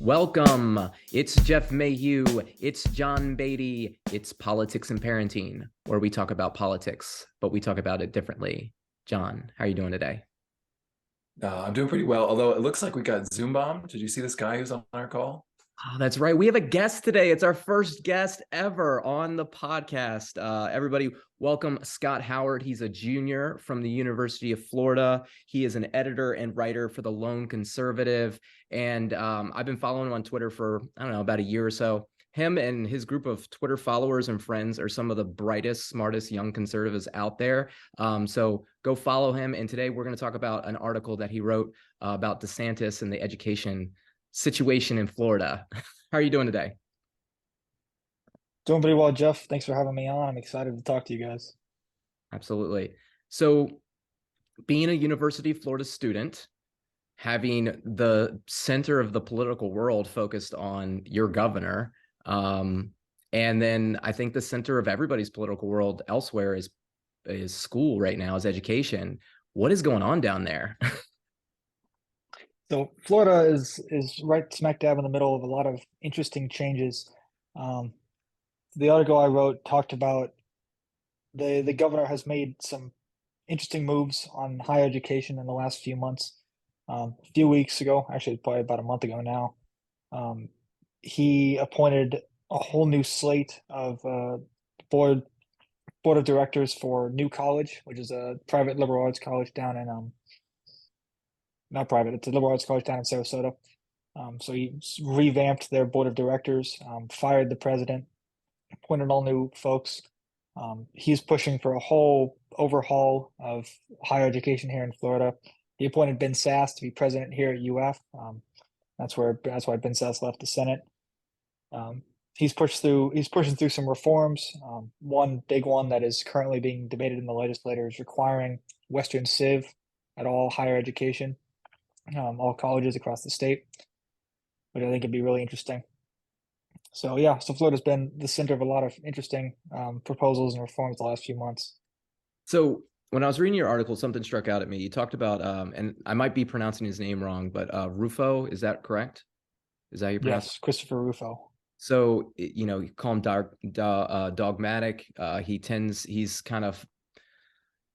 Welcome. It's Jeff Mayhew. It's John Beatty. It's Politics and Parenting, where we talk about politics, but we talk about it differently. John, how are you doing today? I'm doing pretty well, although it looks like we got Zoom bombed. Did you see this guy who's on our call? Oh, that's right. We have a guest today. It's our first guest ever on the podcast. Everybody, welcome Scott Howard. He's a junior from the University of Florida. He is an editor and writer for The Lone Conservative. And I've been following him on Twitter for, I don't know, about a year or so. Him and his group of Twitter followers and friends are some of the brightest, smartest young conservatives out there. So go follow him. And today we're going to talk about an article that he wrote about DeSantis and the education situation in Florida. How are you doing today? Doing pretty well, Jeff. Thanks for having me on. I'm excited to talk to you guys. Absolutely. So, being a University of Florida student, having the center of the political world focused on your governor, and then I think the center of everybody's political world elsewhere is school right now, is education. What is going on down there? So Florida is right smack dab in the middle of a lot of interesting changes. Um, the article I wrote talked about the governor has made some interesting moves on higher education in the last few months. A few weeks ago, actually probably about a month ago now, um, he appointed a whole new slate of board board of directors for New College, which is a private liberal arts college down in not private, it's a liberal arts college down in Sarasota. So he revamped their board of directors, fired the president, appointed all new folks. He's pushing for a whole overhaul of higher education here in Florida. He appointed Ben Sass to be president here at UF. That's why Ben Sass left the Senate. He's pushing through some reforms. One big one that is currently being debated in the legislature is requiring Western Civ at all higher education, all colleges across the state, which I think would be really interesting. So yeah, so Florida's been the center of a lot of interesting proposals and reforms the last few months. So when I was reading your article, something struck out at me. You talked about, and I might be pronouncing his name wrong, but Rufo, is that correct? Is that how you pronounce it? Yes, Christopher Rufo. So, you call him dogmatic. He's kind of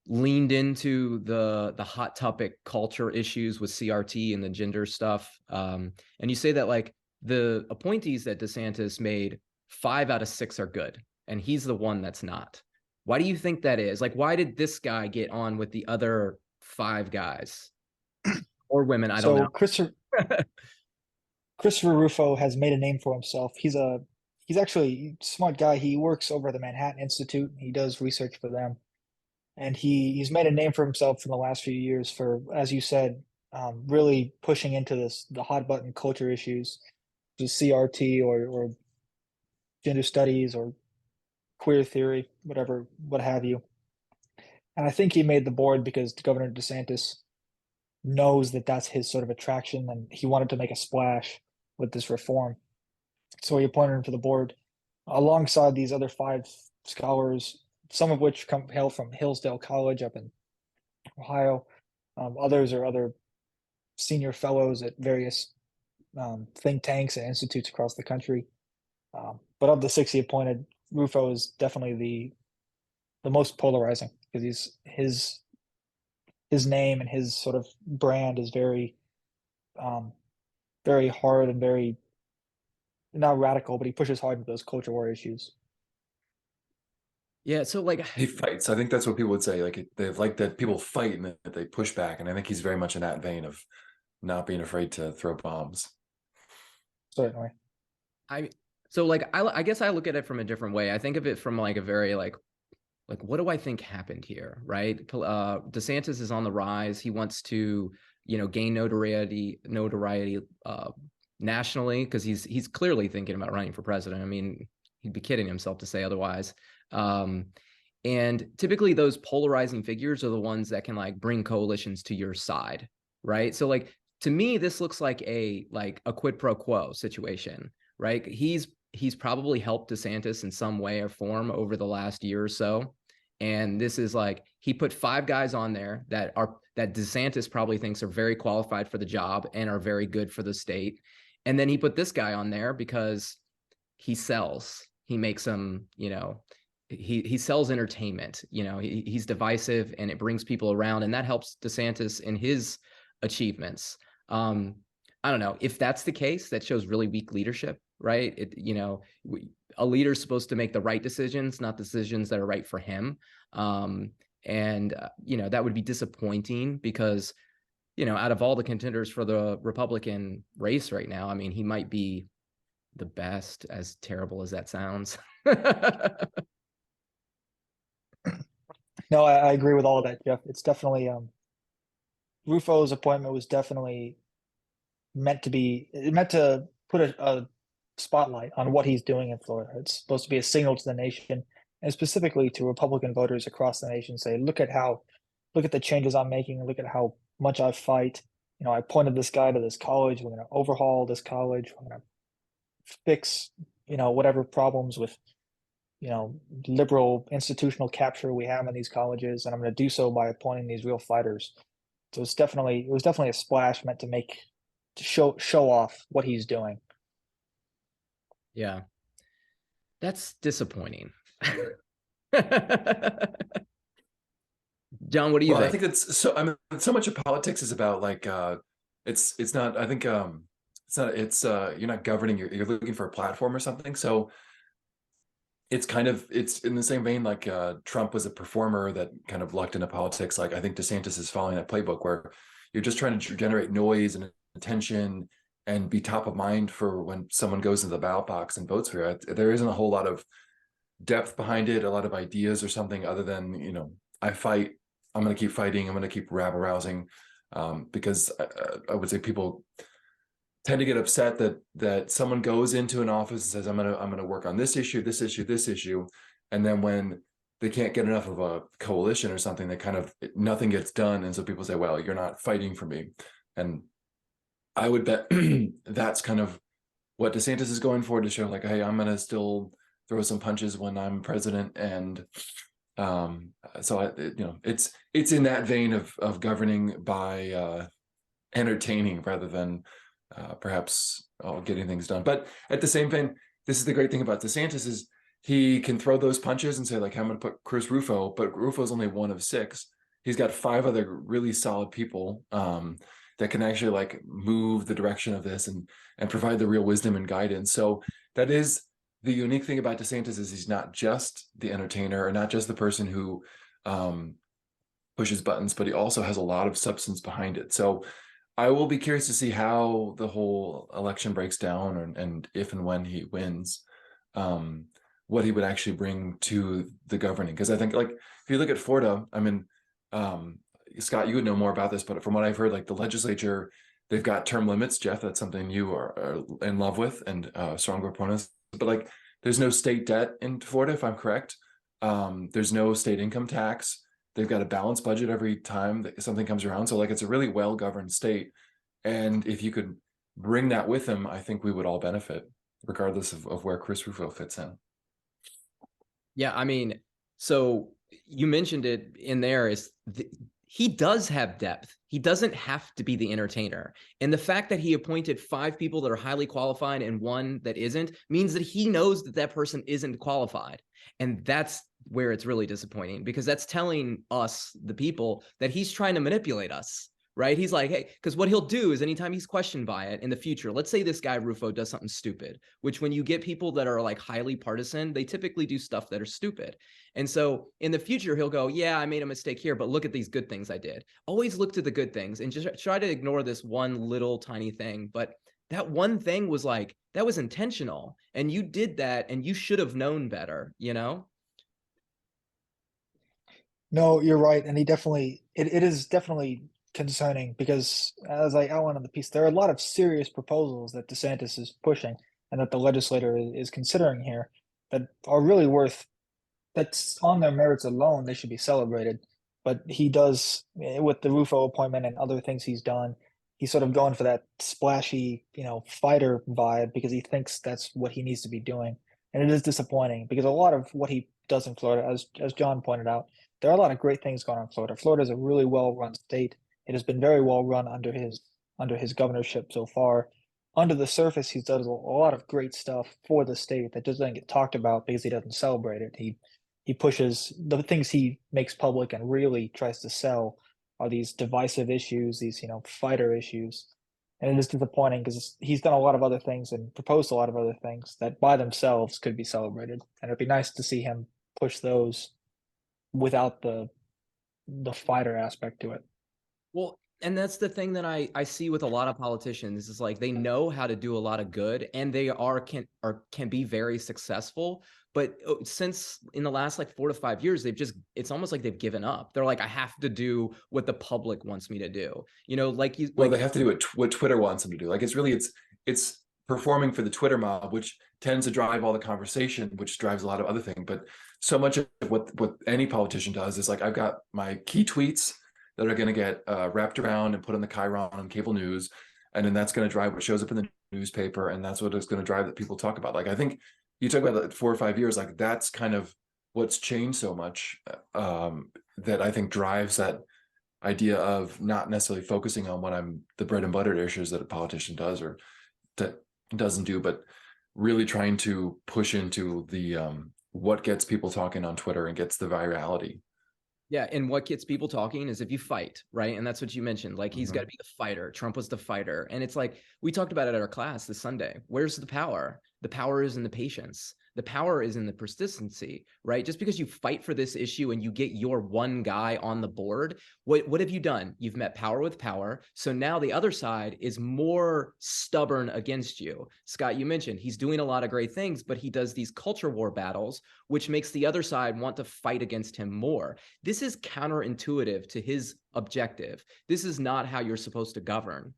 leaned into the hot topic culture issues with CRT and the gender stuff. And you say that like the appointees that DeSantis made, 5 out of 6 are good, and he's the one that's not. Why do you think that is? Like, why did this guy get on with the other 5 guys or women? I don't So know. Christopher Rufo has made a name for himself. He's actually a smart guy. He works over the Manhattan Institute. He does research for them, and he's made a name for himself in the last few years for, as you said, really pushing into the hot button culture issues, the CRT or gender studies or queer theory, whatever, what have you. And I think he made the board because Governor DeSantis knows that that's his sort of attraction, and he wanted to make a splash with this reform. So he appointed him to the board alongside these other 5 scholars, some of which come hail from Hillsdale College up in Ohio. Others are other senior fellows at various think tanks and institutes across the country. But of the 6 he appointed, Rufo is definitely the most polarizing because his name and his sort of brand is um, very hard and very not radical, but he pushes hard into those culture war issues. Yeah, so like He fights. I think that's what people would say. Like they like that people fight and that they push back. And I think he's very much in that vein of not being afraid to throw bombs. Certainly. I so like I guess I look at it from a different way. I think of it from like a very like what do I think happened here, right? DeSantis is on the rise. He wants to, gain notoriety nationally because he's clearly thinking about running for president. I mean, he'd be kidding himself to say otherwise. Um, and typically those polarizing figures are the ones that can like bring coalitions to your side, right? So like to me, this looks like a quid pro quo situation, right? He's probably helped DeSantis in some way or form over the last year or so. And this is like he put 5 guys on there that DeSantis probably thinks are very qualified for the job and are very good for the state. And then he put this guy on there because he sells. He makes them, he sells entertainment. He's divisive and it brings people around, and that helps DeSantis in his achievements. I don't know if that's the case. That shows really weak leadership, right? A leader's supposed to make the right decisions, not decisions that are right for him. That would be disappointing because, out of all the contenders for the Republican race right now, I mean, he might be the best, as terrible as that sounds. No, I agree with all of that, Jeff. It's definitely Rufo's appointment was definitely meant to put a spotlight on what he's doing in Florida. It's supposed to be a signal to the nation, and specifically to Republican voters across the nation. Say, look at the changes I'm making, and look at how much I fight. I appointed this guy to this college. We're going to overhaul this college. We're going to fix, whatever problems with, liberal institutional capture we have in these colleges, and I'm going to do so by appointing these real fighters. So it was definitely a splash meant to show off what he's doing. Yeah, that's disappointing. John, what do you think? I think it's so. I mean, so much of politics is about like it's not. I think it's not. It's you're not governing. You're looking for a platform or something. So it's in the same vein like Trump was a performer that kind of lucked into politics. Like I think DeSantis is following that playbook where you're just trying to generate noise and attention and be top of mind for when someone goes into the ballot box and votes for you. There isn't a whole lot of depth behind it, a lot of ideas or something other than, I fight, I'm going to keep fighting, I'm going to keep rabble rousing, because I would say people tend to get upset that someone goes into an office and says, I'm going to work on this issue, this issue, this issue. And then when they can't get enough of a coalition or something, nothing gets done. And so people say, well, you're not fighting for me. And I would bet that's kind of what DeSantis is going for, to show like, hey, I'm going to still throw some punches when I'm president. And so it's in that vein of governing by entertaining rather than perhaps getting things done. But at the same vein, this is the great thing about DeSantis is he can throw those punches and say like, I'm going to put Chris Rufo, but Rufo's only one of 6. He's got 5 other really solid people that can actually like move the direction of this and provide the real wisdom and guidance. So that is the unique thing about DeSantis, is he's not just the entertainer or not just the person who pushes buttons, but he also has a lot of substance behind it. So I will be curious to see how the whole election breaks down and if and when he wins, what he would actually bring to the governing. Because I think like if you look at Florida, I mean, Scott, you would know more about this, but from what I've heard, like the legislature, they've got term limits. Jeff, that's something you are in love with and strong proponents. But like, there's no state debt in Florida, if I'm correct. There's no state income tax. They've got a balanced budget every time that something comes around. So like, it's a really well-governed state. And if you could bring that with them, I think we would all benefit, regardless of where Chris Rufo fits in. Yeah, I mean, so you mentioned it in there he does have depth. He doesn't have to be the entertainer. And the fact that he appointed 5 people that are highly qualified and 1 that isn't means that he knows that person isn't qualified. And that's where it's really disappointing, because that's telling us, the people, that he's trying to manipulate us, right? He's like, hey, because what he'll do is anytime he's questioned by it in the future, let's say this guy Rufo does something stupid, which when you get people that are like highly partisan, they typically do stuff that are stupid. And so in the future, he'll go, yeah, I made a mistake here, but look at these good things I did. Always look to the good things and just try to ignore this one little tiny thing. But that one thing was like, that was intentional. And you did that and you should have known better, No, you're right. And it is definitely concerning because, as I outlined in the piece, there are a lot of serious proposals that DeSantis is pushing and that the legislator is considering here that are really that's on their merits alone, they should be celebrated. But he does, with the Rufo appointment and other things he's done, he's sort of going for that splashy, fighter vibe because he thinks that's what he needs to be doing. And it is disappointing because a lot of what he does in Florida, as John pointed out, there are a lot of great things going on in Florida. Florida is a really well-run state. It has been very well run under his governorship so far. under the surface, he's done a lot of great stuff for the state that doesn't get talked about because he doesn't celebrate it. He pushes the things he makes public and really tries to sell are these divisive issues, these fighter issues, and it is disappointing because he's done a lot of other things and proposed a lot of other things that by themselves could be celebrated, and it'd be nice to see him push those without the fighter aspect to it. Well, and that's the thing that I see with a lot of politicians is like they know how to do a lot of good and they can be very successful. But since in the last like 4 to 5 years, it's almost like they've given up. They're like, I have to do what the public wants me to do. Well, they have to do what Twitter wants them to do. Like it's performing for the Twitter mob, which tends to drive all the conversation, which drives a lot of other things. But so much of what any politician does is like, I've got my key tweets that are going to get wrapped around and put on the Chiron and cable news, and then that's going to drive what shows up in the newspaper, and that's what is going to drive that people talk about. Like I think you talk about like 4 or 5 years, like that's kind of what's changed so much that I think drives that idea of not necessarily focusing on what the bread and butter issues that a politician does or that doesn't do, but really trying to push into the what gets people talking on Twitter and gets the virality. Yeah, and what gets people talking is if you fight, right? And that's what you mentioned. Like he's got to be the fighter. Trump was the fighter. And it's like we talked about it at our class this Sunday. Where's the power? The power is in the patience. The power is in the persistency, right? Just because you fight for this issue and you get your one guy on the board, what have you done? You've met power with power. So now the other side is more stubborn against you. Scott, you mentioned he's doing a lot of great things, but he does these culture war battles, which makes the other side want to fight against him more. This is counterintuitive to his objective. This is not how you're supposed to govern.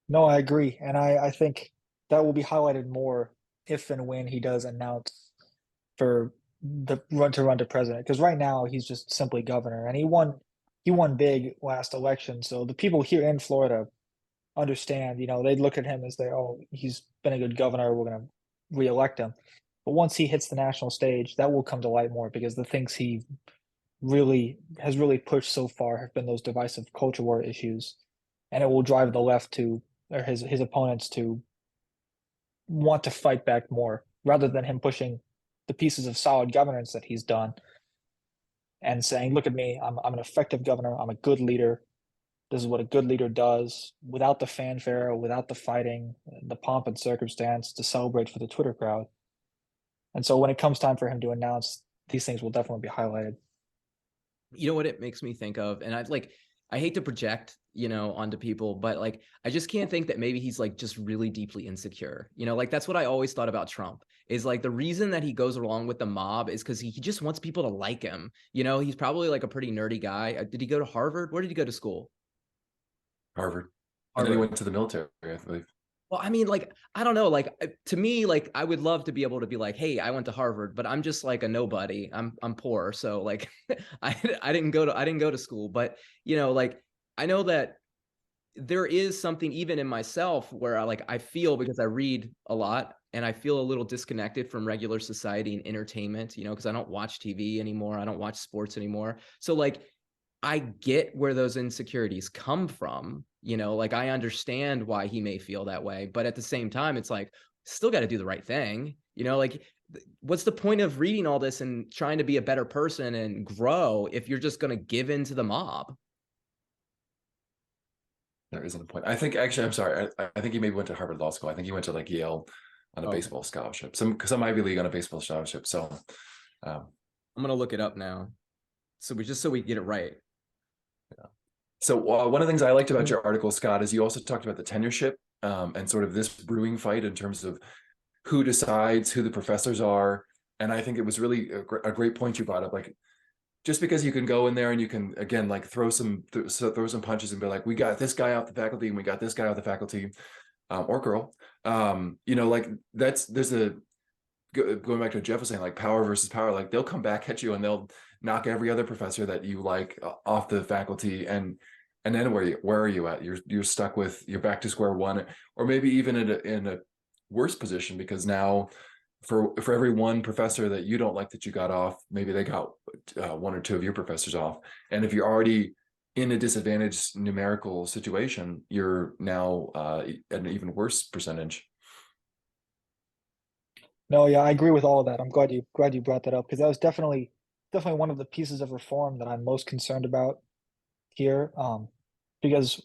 No, I agree, and I think that will be highlighted more if and when he does announce for the run to president. Because right now he's just simply governor, and he won big last election. So the people here in Florida understand. They'd look at him as oh, he's been a good governor. We're gonna reelect him. But once he hits the national stage, that will come to light more because the things he has really pushed so far have been those divisive culture war issues, and it will drive the left to or his opponents to want to fight back more rather than him pushing the pieces of solid governance that he's done and saying, look at me, I'm an effective governor, I'm a good leader. This is what a good leader does without the fanfare, without the fighting, the pomp and circumstance to celebrate for the Twitter crowd. And so when it comes time for him to announce, these things will definitely be highlighted. You know what it makes me think of? And I hate to project, onto people, but like, I just can't think that maybe he's like just really deeply insecure. Like that's what I always thought about Trump is like the reason that he goes along with the mob is because he just wants people to like him. He's probably like a pretty nerdy guy. Did he go to Harvard? Where did he go to school? Harvard. And then he went to the military, I believe. Well, I mean, like, I don't know. Like, to me, like, I would love to be able to be like, hey, I went to Harvard, but I'm just like a nobody. I'm poor. So like, I didn't go to school, but like, I know that there is something even in myself where I feel because I read a lot and I feel a little disconnected from regular society and entertainment, because I don't watch TV anymore. I don't watch sports anymore. So like, I get where those insecurities come from, like I understand why he may feel that way, but at the same time, it's like, still got to do the right thing. Like what's the point of reading all this and trying to be a better person and grow if you're just going to give in to the mob? There isn't a point. I think actually, I'm sorry. I think he maybe went to Harvard Law School. I think he went to like Yale on a baseball scholarship, some Ivy League on a baseball scholarship. So I'm going to look it up now. So we get it right. Yeah. So one of the things I liked about your article, Scott, is you also talked about the tenureship and sort of this brewing fight in terms of who decides who the professors are. And I think it was really a great point you brought up. Like, just because you can go in there and you can, again, like throw some punches and be like, we got this guy off the faculty and we got this guy off the faculty or girl, like there's going back to what Jeff was saying, like power versus power, like they'll come back at you and they'll knock every other professor that you like off the faculty. And then where are you at? You're stuck with, you're back to square one, or maybe even in a worse position, because now for every one professor that you don't like that you got off, maybe they got one or two of your professors off. And if you're already in a disadvantaged numerical situation, you're now at an even worse percentage. No, yeah, I agree with all of that. I'm glad you brought that up because that was definitely one of the pieces of reform that I'm most concerned about here. Because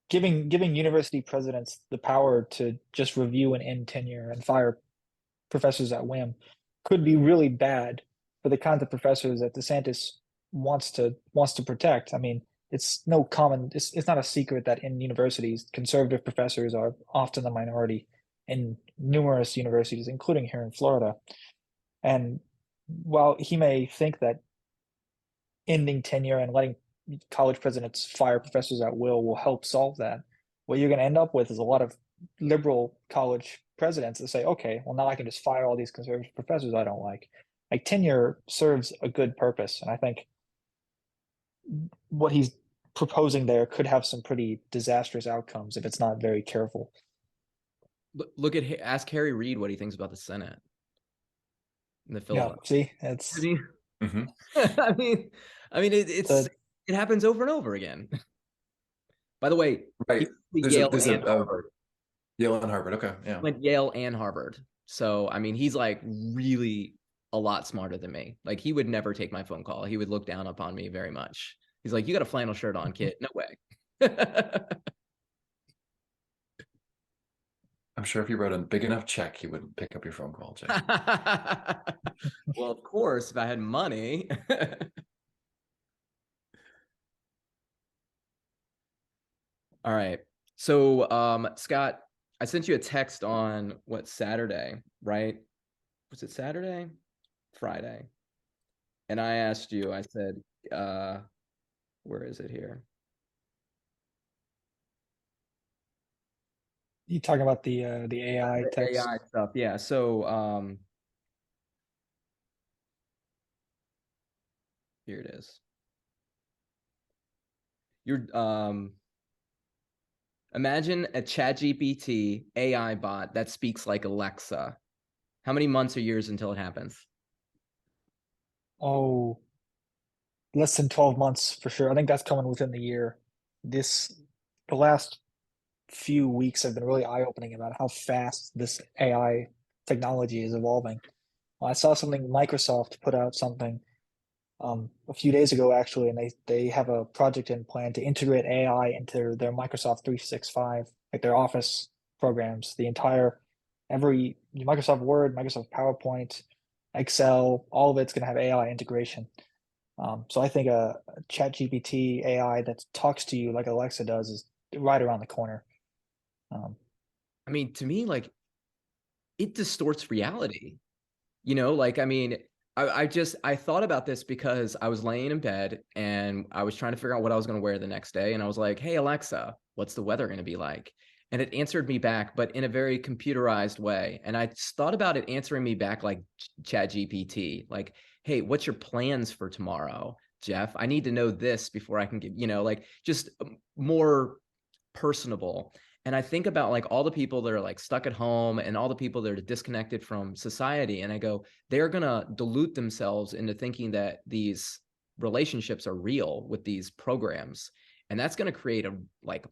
giving university presidents the power to just review and end tenure and fire professors at whim could be really bad for the kinds of professors that DeSantis wants to protect. I mean, it's not a secret that in universities, conservative professors are often the minority in numerous universities, including here in Florida. And while he may think that ending tenure and letting college presidents fire professors at will help solve that, what you're going to end up with is a lot of liberal college presidents that say, okay, well, now I can just fire all these conservative professors I don't like. Like tenure serves a good purpose. And I think what he's proposing there could have some pretty disastrous outcomes if it's not very careful. Look at ask Harry Reid what he thinks about the Senate and the Yeah, filibuster. see, I it's mean, Mm-hmm. I mean, the it happens over and over again. By the way, he Right. went to There's a Yale there's and a Harvard. Yale and Harvard. Okay, yeah. Went Yale and Harvard. So I mean, he's like really a lot smarter than me. Like he would never take my phone call. He would look down upon me very much. He's like, "You got a flannel shirt on, kid." No way. I'm sure if you wrote a big enough check, he wouldn't pick up your phone call, Jay. Well, of course, if I had money. All right. So, Scott, I sent you a text on what, Saturday, right? Was it Saturday? Friday. And I asked you, I said, where is it here? you talking about the AI The text. AI stuff. Yeah. So, here it is. You're imagine a ChatGPT AI bot that speaks like Alexa. How many months or years until it happens? Oh, less than 12 months for sure. I think that's coming within the year. This the last few weeks have been really eye-opening about how fast this AI technology is evolving. I saw something Microsoft put out something a few days ago actually, and they have a project in plan to integrate AI into their Microsoft 365, like their Office programs, the entire every Microsoft Word, Microsoft PowerPoint, Excel, all of it's going to have AI integration. So I think a ChatGPT AI that talks to you like Alexa does is right around the corner. Um, I mean, to me, like it distorts reality. You know, like I mean, I thought about this because I was laying in bed and I was trying to figure out what I was going to wear the next day, and I was like, "Hey Alexa, what's the weather going to be like?" And it answered me back, but in a very computerized way. And I thought about it answering me back like Chat GPT, like, "Hey, what's your plans for tomorrow, Jeff? I need to know this before I can give, like just more personable." And I think about like all the people that are like stuck at home and all the people that are disconnected from society. And I go, they're going to dilute themselves into thinking that these relationships are real with these programs. And that's going to create a like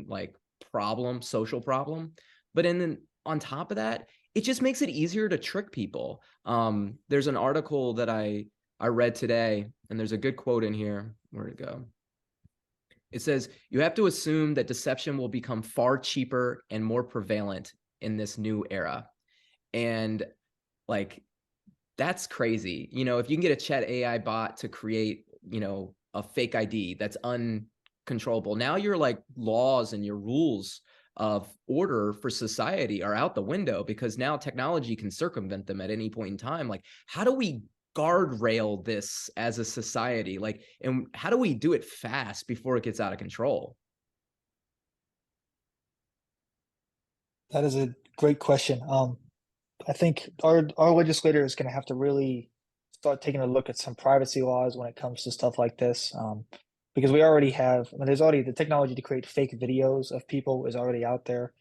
like problem, social problem. But then on top of that, it just makes it easier to trick people. There's an article that I read today, and there's a good quote in here. Where'd it go? It says, you have to assume that deception will become far cheaper and more prevalent in this new era. And like, that's crazy. If you can get a chat AI bot to create, a fake ID that's uncontrollable, now your like laws and your rules of order for society are out the window because now technology can circumvent them at any point in time. Like, how do we guardrail this as a society? Like, and how do we do it fast before it gets out of control? that is a great question. I think our legislator is going to have to really start taking a look at some privacy laws when it comes to stuff like this. Because we already have, I mean, there's already the technology to create fake videos of people is already out there.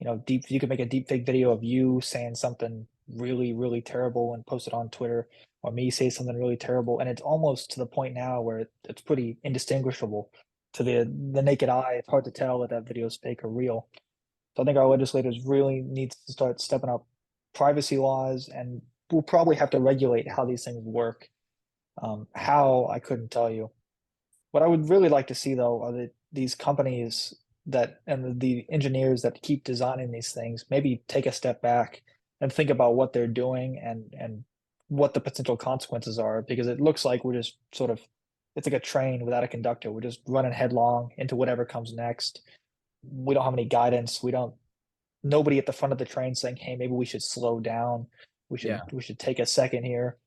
You can make a deep fake video of you saying something really, really terrible and post it on Twitter. or me say something really terrible, and it's almost to the point now where it's pretty indistinguishable to the naked eye. It's hard to tell that that video is fake or real. So I think our legislators really need to start stepping up privacy laws, and we'll probably have to regulate how these things work. How, I couldn't tell you. What I would really like to see though are these companies that and the engineers that keep designing these things maybe take a step back and think about what they're doing and what the potential consequences are, because it looks like we're just sort of, it's like a train without a conductor. We're just running headlong into whatever comes next. We don't have any guidance. We don't, nobody at the front of the train saying, hey, maybe we should slow down. Yeah. We should take a second here.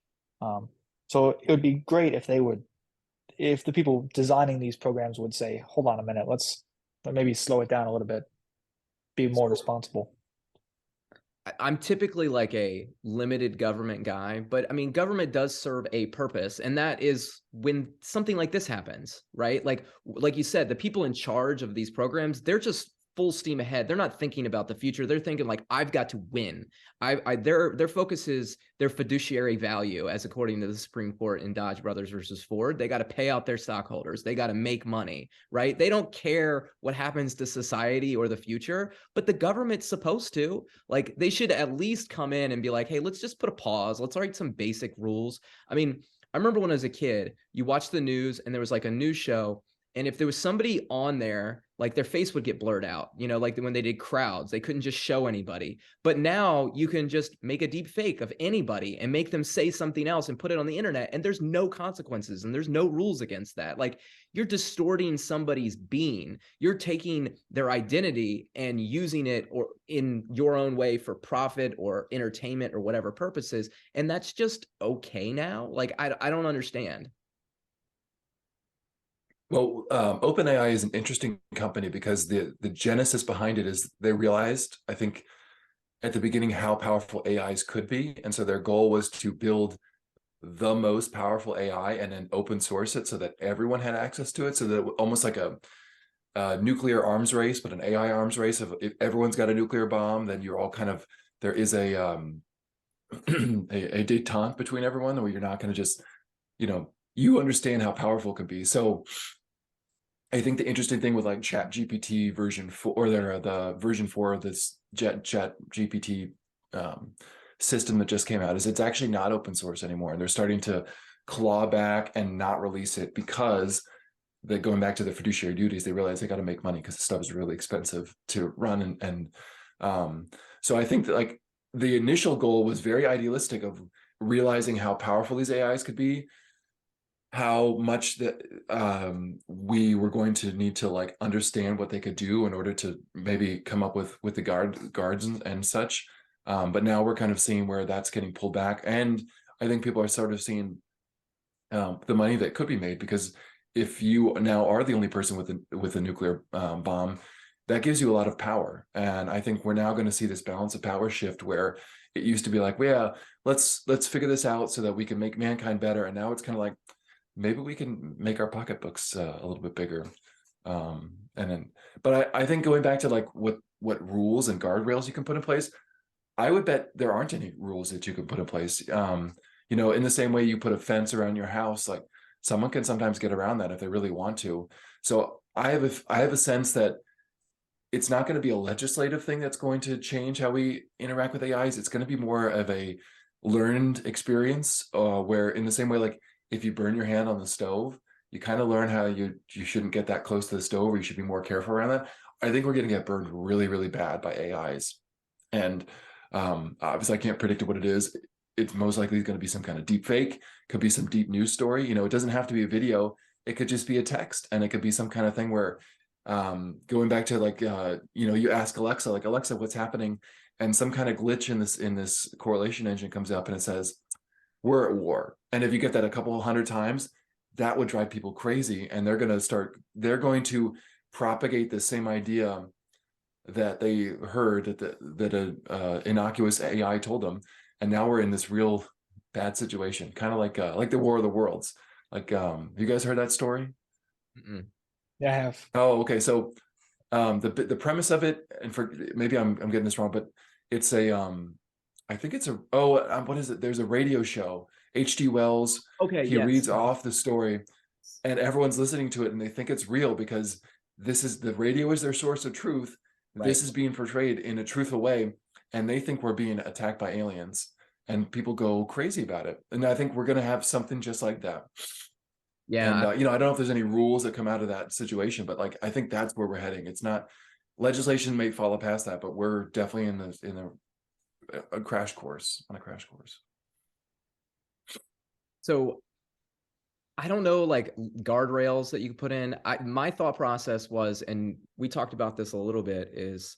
So it would be great if they would, if the people designing these programs would say, hold on a minute, let's maybe slow it down a little bit, be more responsible. I'm typically like a limited government guy, but I mean, government does serve a purpose, and that is when something like this happens, right? Like you said, the people in charge of these programs, they're just full steam ahead. They're not thinking about the future. They're thinking like, I've got to win. Their focus is their fiduciary value, as according to the Supreme Court in Dodge Brothers versus Ford. They got to pay out their stockholders. They got to make money, right? They don't care what happens to society or the future, but the government's supposed to. Like, they should at least come in and be like, hey, let's just put a pause. Let's write some basic rules. I mean, I remember when I was a kid, you watched the news and there was like a news show, and if there was somebody on there, like their face would get blurred out, you know, like when they did crowds, they couldn't just show anybody. But now you can just make a deep fake of anybody and make them say something else and put it on the internet, and there's no consequences and there's no rules against that. Like, you're distorting somebody's being. You're taking their identity and using it or in your own way for profit or entertainment or whatever purposes. And that's just okay now. Like, I don't understand. Well, OpenAI is an interesting company because the genesis behind it is they realized, I think, at the beginning how powerful AIs could be, and so their goal was to build the most powerful AI and then open source it so that everyone had access to it, so that almost like a nuclear arms race, but an AI arms race. If everyone's got a nuclear bomb, then you're all kind of, there is a a detente between everyone, where you're not going to just, you understand how powerful it can be. So I think the interesting thing with like Chat GPT version 4, or the version 4 of this Chat GPT system that just came out, is it's actually not open source anymore. And they're starting to claw back and not release it because they're going back to their fiduciary duties. They realize they got to make money because the stuff is really expensive to run. So I think that like the initial goal was very idealistic of realizing how powerful these AIs could be, how much that we were going to need to like understand what they could do in order to maybe come up with the guards and such. But now we're kind of seeing where that's getting pulled back, and I think people are sort of seeing the money that could be made, because if you now are the only person with a nuclear bomb, that gives you a lot of power. And I think we're now going to see this balance of power shift, where it used to be like, well, yeah, let's figure this out so that we can make mankind better, and now it's kind of like, maybe we can make our pocketbooks a little bit bigger. But I think going back to like what rules and guardrails you can put in place, I would bet there aren't any rules that you can put in place. In the same way you put a fence around your house, like someone can sometimes get around that if they really want to. So I have a sense that it's not going to be a legislative thing that's going to change how we interact with AIs. It's going to be more of a learned experience, where in the same way, like, if you burn your hand on the stove, you kind of learn how you shouldn't get that close to the stove, or you should be more careful around that. I think we're going to get burned really, really bad by AIs. And obviously I can't predict what it is. It's most likely going to be some kind of deep fake, could be some deep news story. It doesn't have to be a video. It could just be a text, and it could be some kind of thing where going back to like, you ask Alexa, like, Alexa, what's happening? And some kind of glitch in this correlation engine comes up and it says, we're at war. And if you get that a couple hundred times, that would drive people crazy. And they're going to propagate the same idea that they heard that a innocuous AI told them. And now we're in this real bad situation, kind of like the War of the Worlds. Like, you guys heard that story? Mm-mm. Yeah, I have. Oh, okay. So the premise of it, and for maybe I'm getting this wrong, but it's a I think it's what is it? There's a radio show. H.G. Wells. Okay, He yes. reads off the story, and everyone's listening to it, and they think it's real because the radio is their source of truth. Right. This is being portrayed in a truthful way, and they think we're being attacked by aliens, and people go crazy about it. And I think we're going to have something just like that. Yeah. And I don't know if there's any rules that come out of that situation, but like I think that's where we're heading. It's not legislation may follow past that, but we're definitely in a crash course on a crash course. So I don't know, like guardrails that you can put in. My thought process was, and we talked about this a little bit, is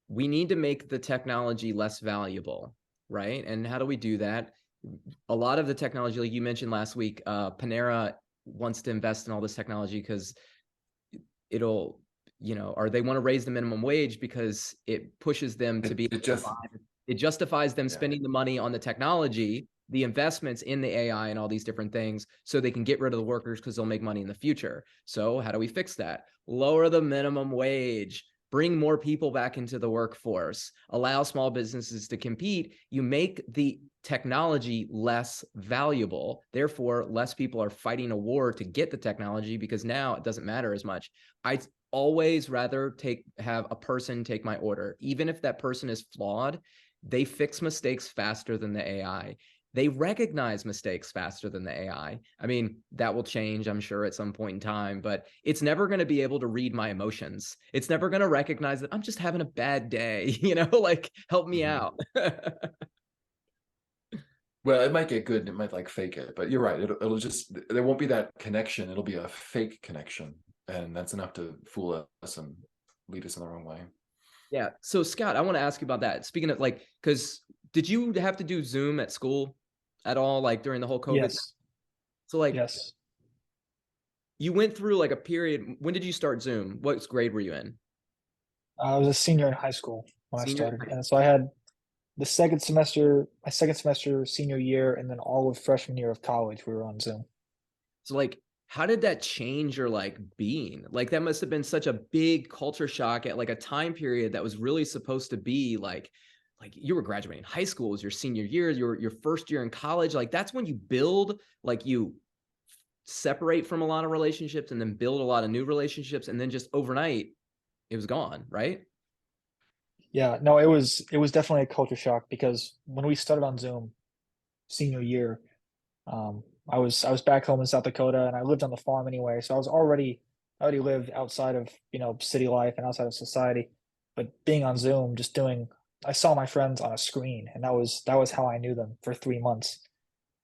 we need to make the technology less valuable, right? And how do we do that? A lot of the technology, like you mentioned last week, Panera wants to invest in all this technology because it'll, or they want to raise the minimum wage because it pushes them to be able to buy. It justifies them spending the money on the technology, the investments in the AI and all these different things, so they can get rid of the workers because they'll make money in the future. So how do we fix that? Lower the minimum wage, bring more people back into the workforce, allow small businesses to compete. You make the technology less valuable. Therefore, less people are fighting a war to get the technology because now it doesn't matter as much. I always rather have a person take my order, even if that person is flawed. They fix mistakes faster than the AI. They recognize mistakes faster than the AI. I mean, that will change, I'm sure, at some point in time, but it's never going to be able to read my emotions. It's never going to recognize that I'm just having a bad day, like help me out. Well, it might get good and it might like fake it, but you're right. It'll just, there won't be that connection. It'll be a fake connection. And that's enough to fool us and lead us in the wrong way. Yeah. So Scott, I want to ask you about that. Speaking of because did you have to do Zoom at school at all, like during the whole COVID? Yes. So yes. You went through like a period. When did you start Zoom? What grade were you in? I was a senior in high school when Senior? I started. And so I had my second semester, senior year, and then all of freshman year of college, we were on Zoom. So how did that change your being? That must have been such a big culture shock at a time period that was really supposed to be like you were graduating high school, it was your senior year, your first year in college. That's when you build, you separate from a lot of relationships and then build a lot of new relationships, and then just overnight it was gone, right? Yeah, no, it was definitely a culture shock because when we started on Zoom senior year, I was back home in South Dakota and I lived on the farm anyway, so I already lived outside of city life and outside of society. But being on Zoom, I saw my friends on a screen, and that was how I knew them for 3 months.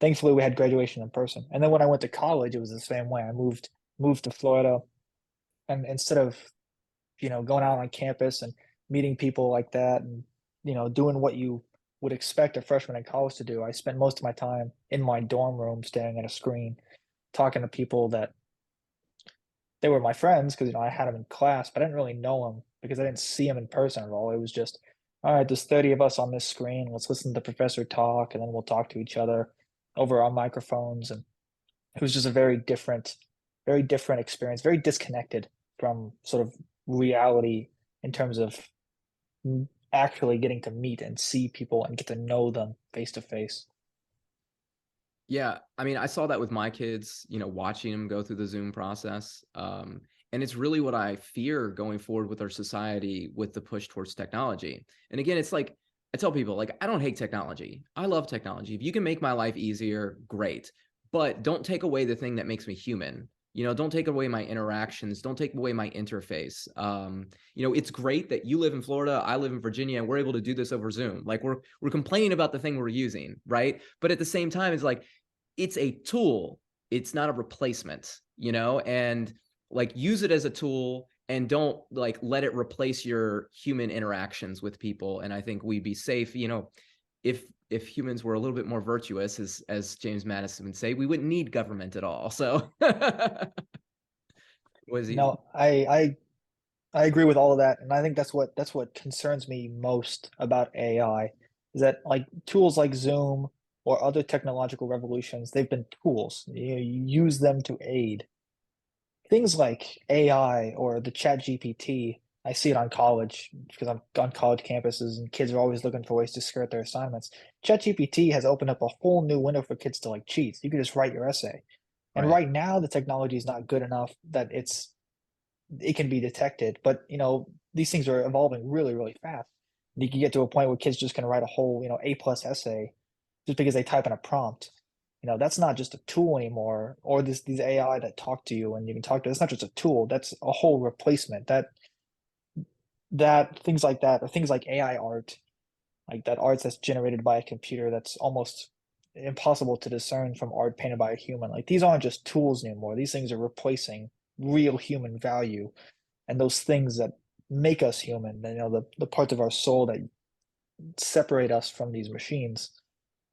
Thankfully, we had graduation in person, and then when I went to college, it was the same way. I moved to Florida, and instead of going out on campus and meeting people like that, and doing what you would expect a freshman in college to do, I spent most of my time in my dorm room staring at a screen, talking to people that they were my friends because I had them in class, but I didn't really know them because I didn't see them in person at all. It was just, all right, there's 30 of us on this screen. Let's listen to the professor talk, and then we'll talk to each other over our microphones. And it was just a very different experience, very disconnected from sort of reality in terms of actually getting to meet and see people and get to know them face to face. Yeah, I mean, I saw that with my kids, watching them go through the Zoom process. And it's really what I fear going forward with our society with the push towards technology. And again, it's I tell people, I don't hate technology. I love technology. If you can make my life easier, great. But don't take away the thing that makes me human. Don't take away my interactions. Don't take away my interface. It's great that you live in Florida, I live in Virginia, and we're able to do this over Zoom. We're complaining about the thing we're using, right? But at the same time, it's a tool. It's not a replacement, and use it as a tool and don't let it replace your human interactions with people. And I think we'd be safe, if humans were a little bit more virtuous, as James Madison would say, we wouldn't need government at all. So No, I agree with all of that, and I think that's what concerns me most about AI is that tools like Zoom or other technological revolutions, they've been tools. You use them to aid. Things like AI or the Chat GPT, I see it on college because I'm on college campuses and kids are always looking for ways to skirt their assignments. ChatGPT has opened up a whole new window for kids to like cheat. You can just write your essay. And Right. right now the technology is not good enough that it can be detected. But these things are evolving really, really fast. And you can get to a point where kids just can write a whole, A+ essay just because they type in a prompt. That's not just a tool anymore, or these AI that talk to you and you can talk to. It's not just a tool. That's a whole replacement. That things like that, or things like AI art, like that art that's generated by a computer that's almost impossible to discern from art painted by a human. Like these aren't just tools anymore. These things are replacing real human value and those things that make us human, the parts of our soul that separate us from these machines.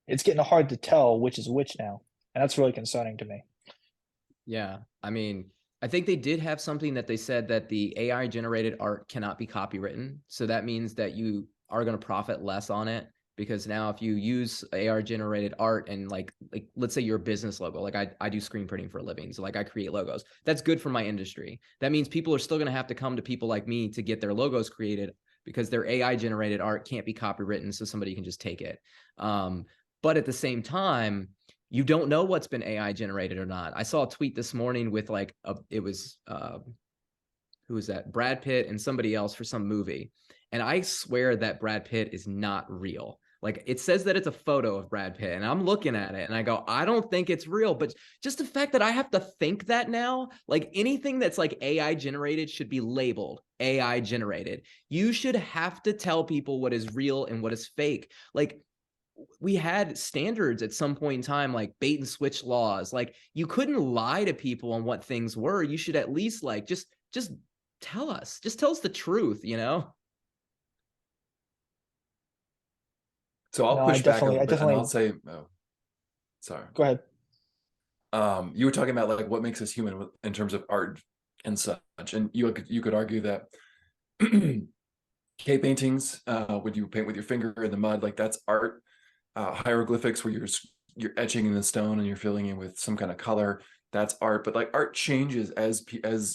It's getting hard to tell which is which now. And that's really concerning to me. Yeah. I mean, I think they did have something that they said that the AI generated art cannot be copywritten. So that means that you are going to profit less on it, because now if you use AR generated art and like let's say your business logo, like I do screen printing for a living. So like I create logos. That's good for my industry. That means people are still going to have to come to people like me to get their logos created because their AI generated art can't be copywritten. So somebody can just take it. But at the same time, you don't know what's been AI generated or not. I saw a tweet this morning with like it was who was that? Brad Pitt and somebody else for some movie. And I swear that Brad Pitt is not real. Like it says that it's a photo of Brad Pitt, and I'm looking at it and I go, I don't think it's real. But just the fact that I have to think that now, like anything that's like AI generated should be labeled AI generated. You should have to tell people what is real and what is fake. Like we had standards at some point in time, like bait and switch laws. Like you couldn't lie to people on what things were. You should at least like just tell us the truth, you know? So I'll No, I push back a definitely, little I bit and definitely I'll say, oh, sorry. go ahead. You were talking about like what makes us human in terms of art and such, and you could argue that cave paintings, when you paint with your finger in the mud, like that's art. Hieroglyphics where you're etching in the stone and you're filling in with some kind of color, that's art. But like art changes as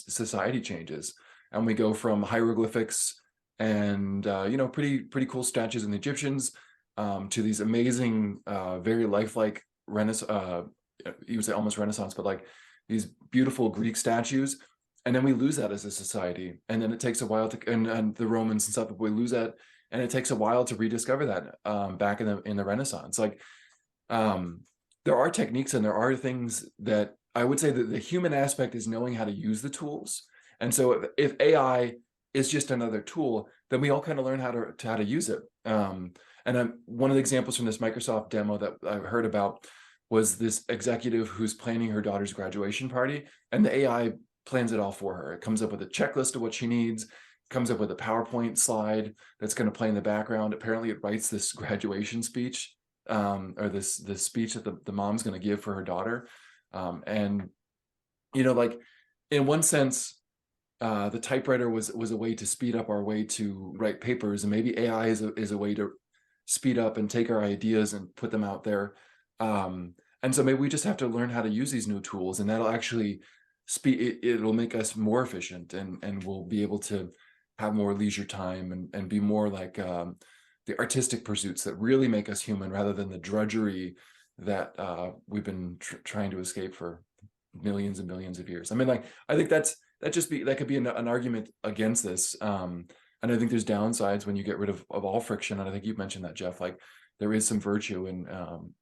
society changes, and we go from hieroglyphics and pretty cool statues in the Egyptians, to these amazing very lifelike Renaissance, you would say almost Renaissance, but like these beautiful Greek statues. And then we lose that as a society, and then it takes a while to, and the Romans and stuff, we lose that, and it takes a while to rediscover that back in the Renaissance. Like there are techniques and there are things that I would say that the human aspect is knowing how to use the tools. And so if AI is just another tool, then we all kind of learn how to use it. And one of the examples from this Microsoft demo that I heard about was this executive who's planning her daughter's graduation party, and the AI plans it all for her. It comes up with a checklist of what she needs, comes up with a PowerPoint slide that's going to play in the background. Apparently it writes this graduation speech, or this speech that the mom's going to give for her daughter. And like in one sense, the typewriter was a way to speed up our way to write papers, and maybe AI is a way to speed up and take our ideas and put them out there. And so maybe we just have to learn how to use these new tools, and that'll actually it'll make us more efficient, and we'll be able to have more leisure time and be more like the artistic pursuits that really make us human, rather than the drudgery that we've been trying to escape for millions and millions of years. I mean, like, I think that could be an argument against this. And I think there's downsides when you get rid of all friction. And I think you've mentioned that, Jeff, like there is some virtue in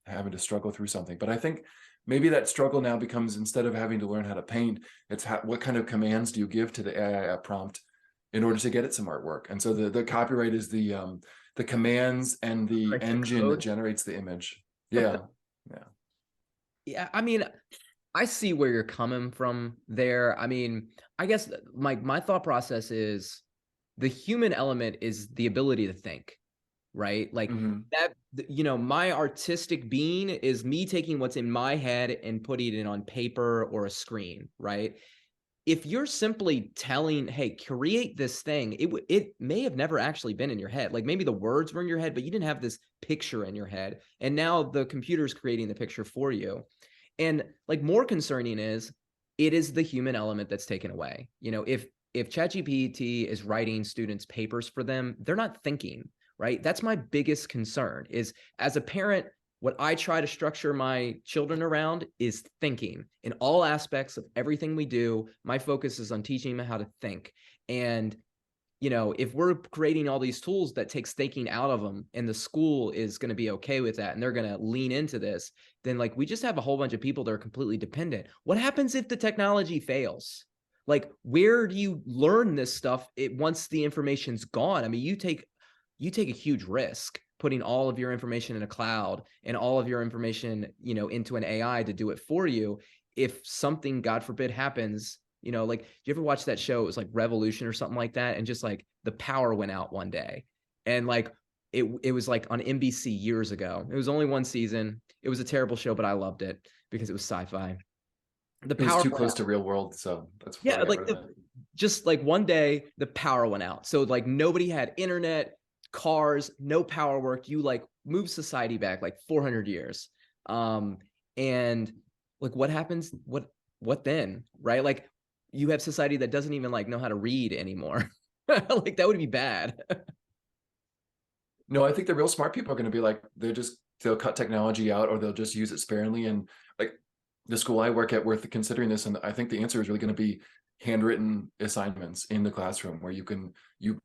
having to struggle through something. But I think maybe that struggle now becomes, instead of having to learn how to paint, it's what kind of commands do you give to the AI prompt in order to get it some artwork. And so the copyright is the commands and the Like the engine that code. generates the image. Yeah. Yeah. Yeah, I mean, I see where you're coming from there. I mean, I guess my thought process is the human element is the ability to think, right? Like Mhm. that, my artistic being is me taking what's in my head and putting it on paper or a screen, right? If you're simply telling, hey, create this thing, it may have never actually been in your head. Like maybe the words were in your head, but you didn't have this picture in your head. And now the computer's creating the picture for you. And like more concerning is it is the human element that's taken away. If if ChatGPT is writing students papers for them, they're not thinking, right? That's my biggest concern is as a parent, what I try to structure my children around is thinking in all aspects of everything we do. My focus is on teaching them how to think. And, you know, if we're creating all these tools that takes thinking out of them and the school is going to be okay with that and they're going to lean into this, then like we just have a whole bunch of people that are completely dependent. What happens if the technology fails? Like, where do you learn this stuff once the information's gone? I mean, you take a huge risk putting all of your information in a cloud and all of your information, you know, into an AI to do it for you. If something, God forbid, happens, you know, like, do you ever watch that show? It was like Revolution or something like that. And just like the power went out one day. And like, it was like on NBC years ago. It was only one season. It was a terrible show, but I loved it because it was sci-fi. The It was power too went close out. to real world, so that's why Yeah, I got like rid of it. just like one day the power went out. So like nobody had internet, cars, no power worked. You like move society back like 400 years. And like what happens? What then? Right? Like you have society that doesn't even like know how to read anymore. Like that would be bad. No, I think the real smart people are going to be like, they'll cut technology out or they'll just use it sparingly. And like the school I work at, we're considering this. And I think the answer is really going to be handwritten assignments in the classroom where you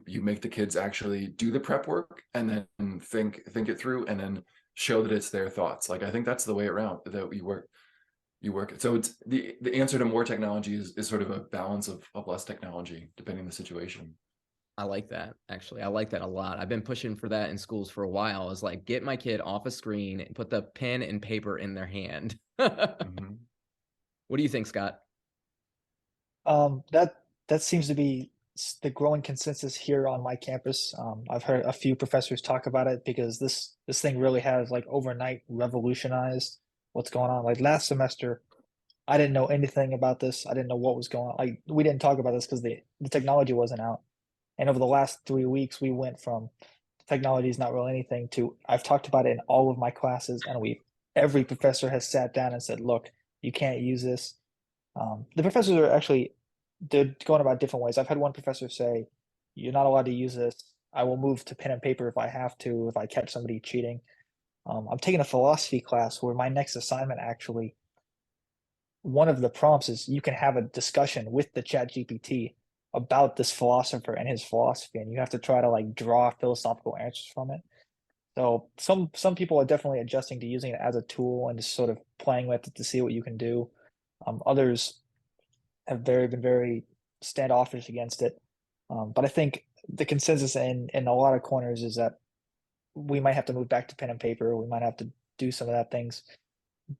make the kids actually do the prep work and then think it through and then show that it's their thoughts. Like, I think that's the way around that you work. So it's the answer to more technology is sort of a balance of less technology, depending on the situation. I like that. Actually, I like that a lot. I've been pushing for that in schools for a while. Is like get my kid off a screen and put the pen and paper in their hand. Mhm. What do you think, Scott? That seems to be the growing consensus here on my campus. I've heard a few professors talk about it because this thing really has like overnight revolutionized what's going on. Like last semester, I didn't know anything about this. I didn't know what was going on. Like we didn't talk about this because the technology wasn't out. And over the last 3 weeks, we went from technology is not really anything to I've talked about it in all of my classes, and every professor has sat down and said, "Look, you can't use this." The professors are actually they're going about different ways. I've had one professor say, "You're not allowed to use this. I will move to pen and paper if I have to, if I catch somebody cheating." I'm taking a philosophy class where my next assignment actually one of the prompts is you can have a discussion with the chat GPT about this philosopher and his philosophy, and you have to try to like draw philosophical answers from it. So some people are definitely adjusting to using it as a tool and just sort of playing with it to see what you can do. Others have been very standoffish against it. But I think the consensus in a lot of corners is that we might have to move back to pen and paper. We might have to do some of that things,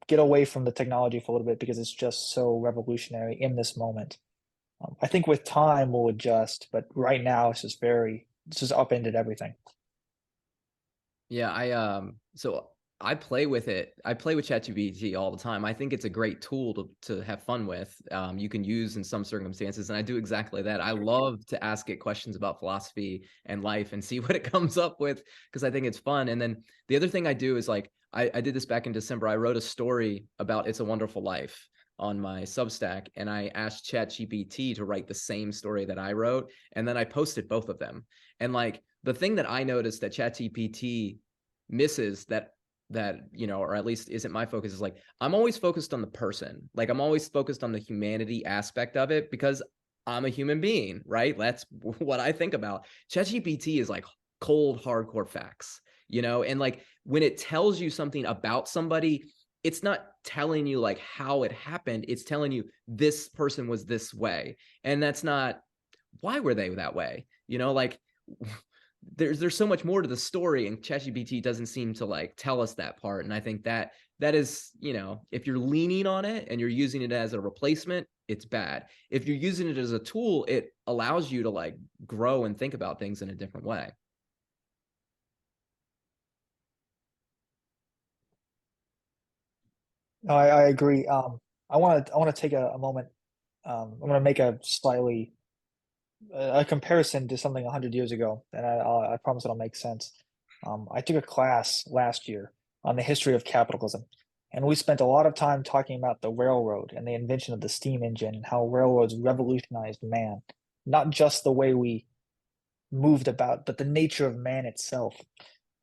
get away from the technology for a little bit because it's just so revolutionary in this moment. I think with time we'll adjust, but right now it's just upended everything. Yeah, so I play with it. I play with ChatGPT all the time. I think it's a great tool to have fun with. You can use in some circumstances, and I do exactly that. I love to ask it questions about philosophy and life and see what it comes up with because I think it's fun. And then the other thing I do is like I did this back in December. I wrote a story about It's a Wonderful Life on my Substack, and I asked ChatGPT to write the same story that I wrote, and then I posted both of them. And like the thing that I noticed that ChatGPT misses that you know, or at least isn't my focus, is like I'm always focused on the person. Like I'm always focused on the humanity aspect of it because I'm a human being, right? That's what I think about. ChatGPT is like cold, hardcore facts, you know, and like when it tells you something about somebody, it's not telling you like how it happened. It's telling you this person was this way, and that's not why were they that way, you know, like there's so much more to the story, and ChatGPT doesn't seem to like tell us that part. And I think that is, you know, if you're leaning on it and you're using it as a replacement, it's bad. If you're using it as a tool, it allows you to like grow and think about things in a different way. No, I agree. I want to take a moment. I'm going to make a slightly a comparison to something 100 years ago, and I promise it'll make sense. I took a class last year on the history of capitalism, and we spent a lot of time talking about the railroad and the invention of the steam engine and how railroads revolutionized man. not just the way we moved about, but the nature of man itself.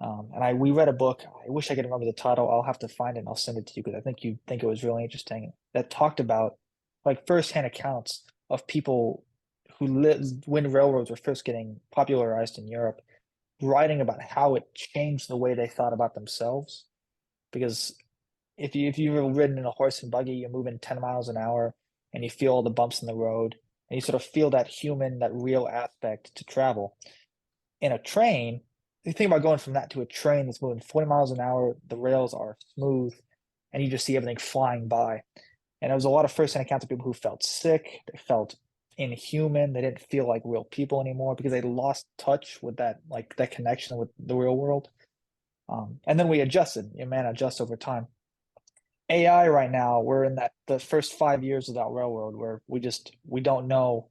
And we read a book. I wish I could remember the title. I'll have to find it and I'll send it to you because I think you think it was really interesting. That talked about like firsthand accounts of people who lived when railroads were first getting popularized in Europe, writing about how it changed the way they thought about themselves. Because if you've ever ridden in a horse and buggy, you're moving 10 miles an hour and you feel all the bumps in the road and you sort of feel that human, that real aspect to travel. In a train, you think about going from that to a train that's moving 40 miles an hour, the rails are smooth, and you just see everything flying by. And there was a lot of first-hand accounts of people who felt sick, they felt inhuman, they didn't feel like real people anymore because they lost touch with that, like that connection with the real world. And then we adjusted. Man adjusts over time. AI right now, we're in that the first 5 years of that railroad where we don't know,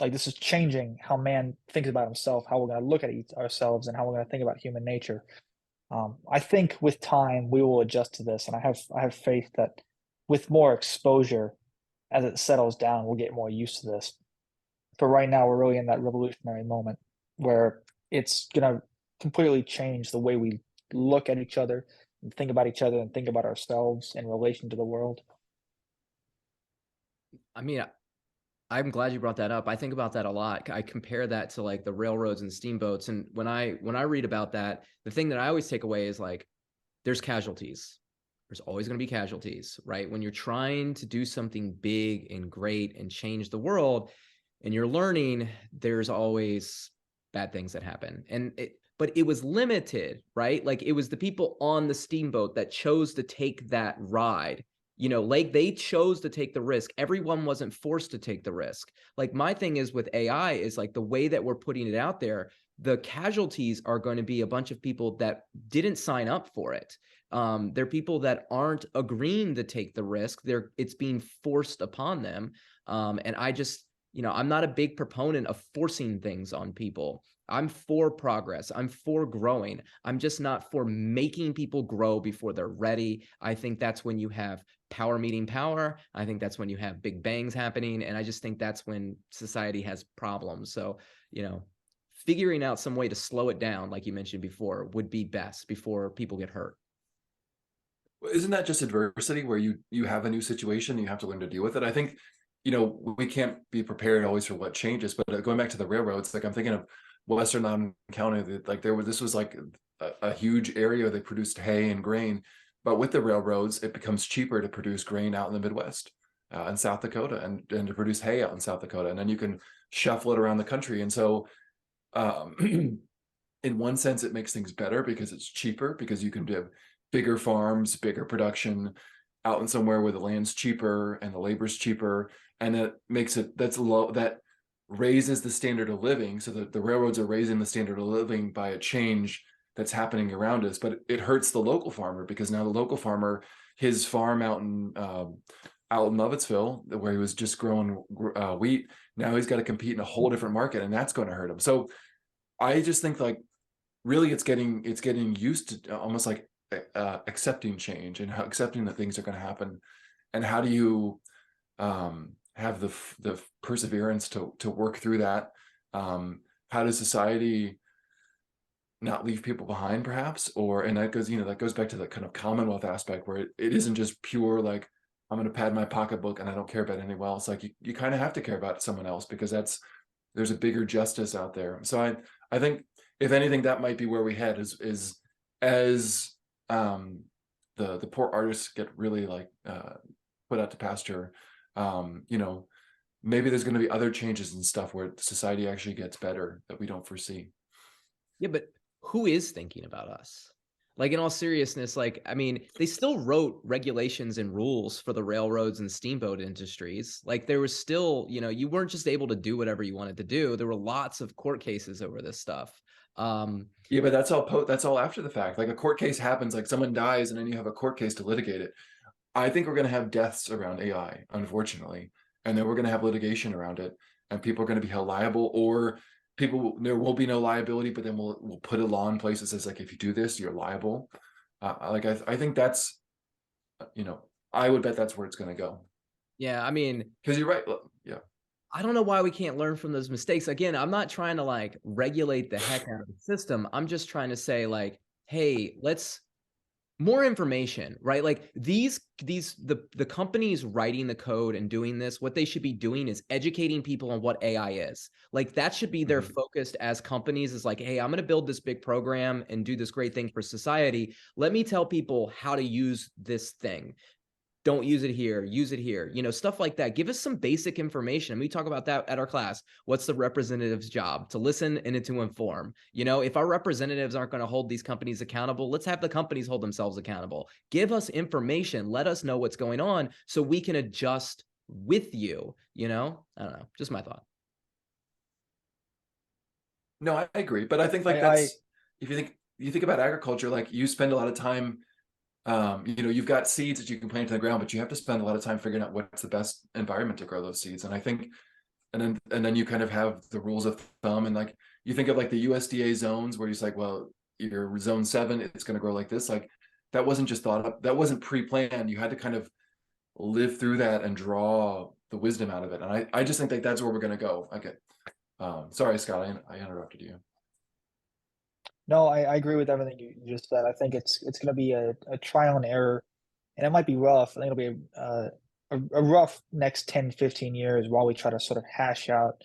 like this is changing how man thinks about himself, how we're going to look at ourselves, and how we're going to think about human nature. I think with time we will adjust to this, and I have faith that with more exposure, as it settles down, we'll get more used to this. But right now, we're really in that revolutionary moment where it's going to completely change the way we look at each other and think about each other and think about ourselves in relation to the world. I mean, I'm glad you brought that up. I think about that a lot. I compare that to like the railroads and steamboats. And when I read about that, the thing that I always take away is like there's casualties. There's always going to be casualties, right? When you're trying to do something big and great and change the world and you're learning, there's always bad things that happen. But it was limited, right? Like it was the people on the steamboat that chose to take that ride. Like they chose to take the risk. Everyone wasn't forced to take the risk. Like my thing is with AI is like the way that we're putting it out there, the casualties are going to be a bunch of people that didn't sign up for it. They're people that aren't agreeing to take the risk. It's being forced upon them. And I just, I'm not a big proponent of forcing things on people. I'm for progress. I'm for growing. I'm just not for making people grow before they're ready. I think that's when you have power meeting power. I think that's when you have big bangs happening. And I just think that's when society has problems. So, figuring out some way to slow it down, like you mentioned before, would be best before people get hurt. Isn't that just adversity where you have a new situation, you have to learn to deal with it? I think, we can't be prepared always for what changes, but going back to the railroads, like I'm thinking of Western Loudoun County, like this was like a huge area. They produced hay and grain, but with the railroads, it becomes cheaper to produce grain out in the Midwest and South Dakota and to produce hay out in South Dakota. And then you can shuffle it around the country. And so in one sense, it makes things better because it's cheaper, because you can do bigger farms, bigger production out in somewhere where the land's cheaper and the labor's cheaper. And that makes it, that raises the standard of living, so that the railroads are raising the standard of living by a change that's happening around us. But it hurts the local farmer, because now the local farmer, his farm out in Lovettsville, where he was just growing wheat, now he's got to compete in a whole different market, and that's going to hurt him. So I just think like really it's getting used to almost like accepting change and accepting that things are going to happen. And how do you have the perseverance to work through that? How does society not leave people behind, perhaps? And that goes back to the kind of Commonwealth aspect, where it isn't just pure like I'm going to pad my pocketbook and I don't care about anyone else. Like you kind of have to care about someone else, because there's a bigger justice out there. So I think if anything, that might be where we head, is as the poor artists get really like put out to pasture. Maybe there's going to be other changes and stuff where society actually gets better that we don't foresee. Yeah, but who is thinking about us? Like in all seriousness, like, I mean, they still wrote regulations and rules for the railroads and steamboat industries. Like there was still, you weren't just able to do whatever you wanted to do. There were lots of court cases over this stuff. Yeah, but that's all after the fact. Like a court case happens, like someone dies and then you have a court case to litigate it. I think we're going to have deaths around AI, unfortunately, and then we're going to have litigation around it, and people are going to be held liable, or there will be no liability, but then we'll put a law in place that says like if you do this, you're liable. I think that's, I would bet that's where it's going to go. Yeah, I mean, because you're right. Yeah. I don't know why we can't learn from those mistakes. Again, I'm not trying to like regulate the heck out of the system. I'm just trying to say like, hey, let's more information, right? Like the companies writing the code and doing this, what they should be doing is educating people on what AI is. Like that should be their focus as companies is like, hey, I'm going to build this big program and do this great thing for society. Let me tell people how to use this thing. Don't use it here, use it here, stuff like that. Give us some basic information. And we talk about that at our class. What's the representative's job? To listen and to inform. If our representatives aren't going to hold these companies accountable, let's have the companies hold themselves accountable. Give us information. Let us know what's going on so we can adjust with you. I don't know. Just my thought. No, I agree. But I think like that's, if you think about agriculture, like you spend a lot of time, you've got seeds that you can plant into the ground, but you have to spend a lot of time figuring out what's the best environment to grow those seeds. And I think, and then you kind of have the rules of thumb, and like you think of like the USDA zones where it's like, well, you're zone 7, it's going to grow like this. Like that wasn't just thought up, that wasn't pre-planned. You had to kind of live through that and draw the wisdom out of it. And I just think like that's where we're going to go. Okay. Sorry, Scott, I interrupted you. No, I agree with everything you just said. I think it's going to be a trial and error, and it might be rough. I think it'll be a rough next 10, 15 years while we try to sort of hash out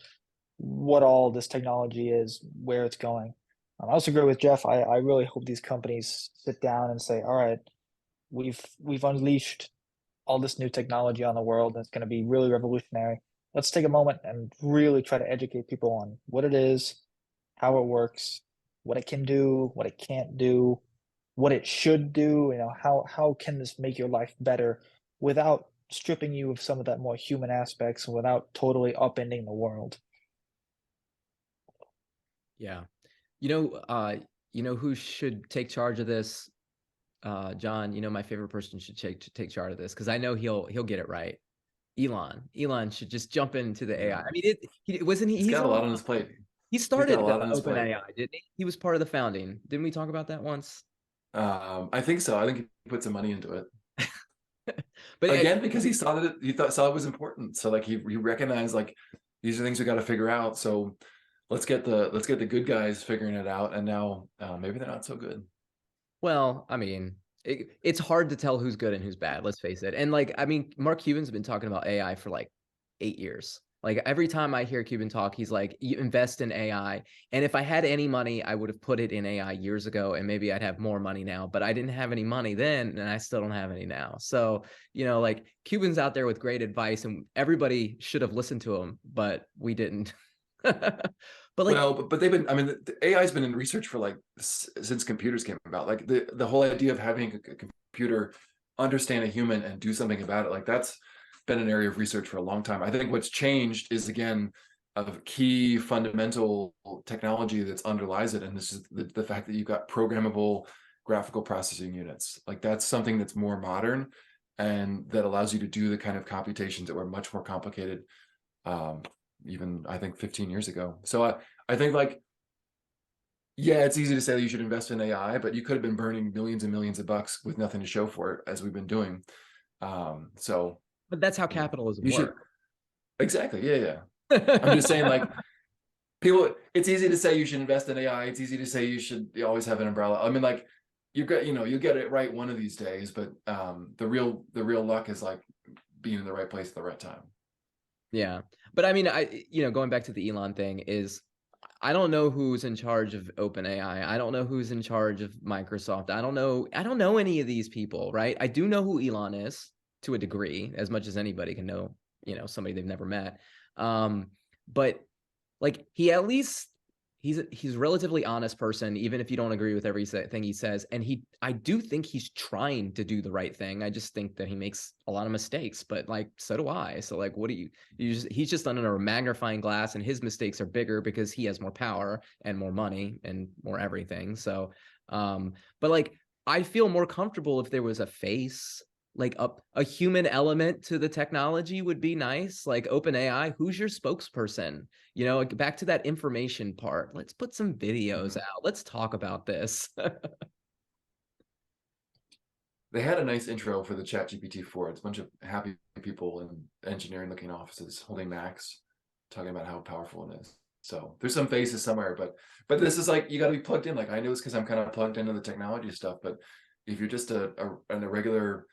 what all this technology is, where it's going. I also agree with Jeff. I really hope these companies sit down and say, all right, we've unleashed all this new technology on the world that's going to be really revolutionary. Let's take a moment and really try to educate people on what it is, how it works, what it can do, what it can't do, what it should do. How can this make your life better without stripping you of some of that more human aspects and without totally upending the world. Yeah. Who should take charge of this? John, my favorite person should take charge of this because I know he'll get it right. Elon should just jump into the AI. I mean, he's got a lot on his plate. He started OpenAI, didn't he? He was part of the founding. Didn't we talk about that once? I think so. I think he put some money into it. But again, because he saw that saw it was important. So like he recognized like these are things we got to figure out. So let's get the good guys figuring it out. And now maybe they're not so good. Well, I mean, it's hard to tell who's good and who's bad. Let's face it. And like, I mean, Mark Cuban's been talking about AI for like 8 years. Like every time I hear Cuban talk, he's like, you invest in AI. And if I had any money, I would have put it in AI years ago, and maybe I'd have more money now. But I didn't have any money then, and I still don't have any now. So, like Cuban's out there with great advice, and everybody should have listened to him, but we didn't. But like, well, but they've been, I mean, the AI's been in research for like since computers came about. Like the whole idea of having a computer understand a human and do something about it, like that's been an area of research for a long time. I think what's changed is again a key fundamental technology that's underlies it, and this is the fact that you've got programmable graphical processing units. Like that's something that's more modern and that allows you to do the kind of computations that were much more complicated even I think 15 years ago. So I think like, yeah, it's easy to say that you should invest in AI, but you could have been burning millions and millions of bucks with nothing to show for it, as we've been doing. But that's how capitalism works. Exactly. Yeah. I'm just saying like people, it's easy to say you should invest in AI. It's easy to say you should always have an umbrella. I mean, like you get it right one of these days, but the real luck is like being in the right place at the right time. Yeah. But I mean, going back to the Elon thing is I don't know who's in charge of OpenAI. I don't know who's in charge of Microsoft. I don't know any of these people, right? I do know who Elon is to a degree, as much as anybody can know, somebody they've never met. But like he at least he's a relatively honest person, even if you don't agree with everything he says. And I do think he's trying to do the right thing. I just think that he makes a lot of mistakes, but like, so do I. So like, what do he's just under a magnifying glass, and his mistakes are bigger because he has more power and more money and more everything. So, but like, I feel more comfortable if there was a face, like a human element to the technology would be nice. Like OpenAI, who's your spokesperson? Back to that information part. Let's put some videos out. Let's talk about this. They had a nice intro for the ChatGPT 4. It's a bunch of happy people in engineering looking offices holding Macs. talking about how powerful it is. So there's some faces somewhere, but this is like, you got to be plugged in. Like, I know it's because I'm kind of plugged into the technology stuff, but if you're just a regular,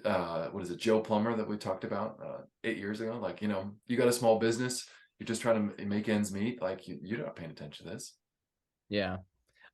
what is it, Joe Plumber that we talked about 8 years ago, like, you know, you got a small business, you're just trying to make ends meet, like you're not paying attention to this. Yeah.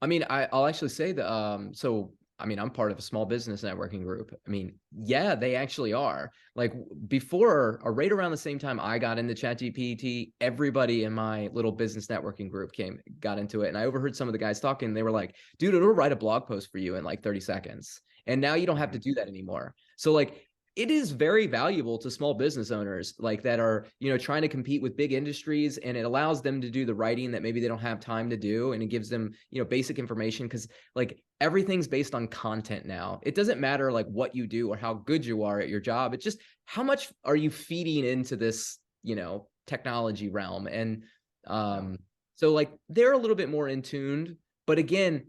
I mean, I'll actually say that, so, I mean, I'm part of a small business networking group. I mean, yeah, they actually are. Like before, or right around the same time I got into ChatGPT, everybody in my little business networking group got into it. And I overheard some of the guys talking. They were like, dude, it'll write a blog post for you in like 30 seconds. And now you don't have to do that anymore. So like, it is very valuable to small business owners like that are, you know, trying to compete with big industries, and it allows them to do the writing that maybe they don't have time to do. And it gives them, you know, basic information, because like everything's based on content now. It doesn't matter like what you do or how good you are at your job. It's just how much are you feeding into this, you know, technology realm. And so like they're a little bit more in tuned, but again,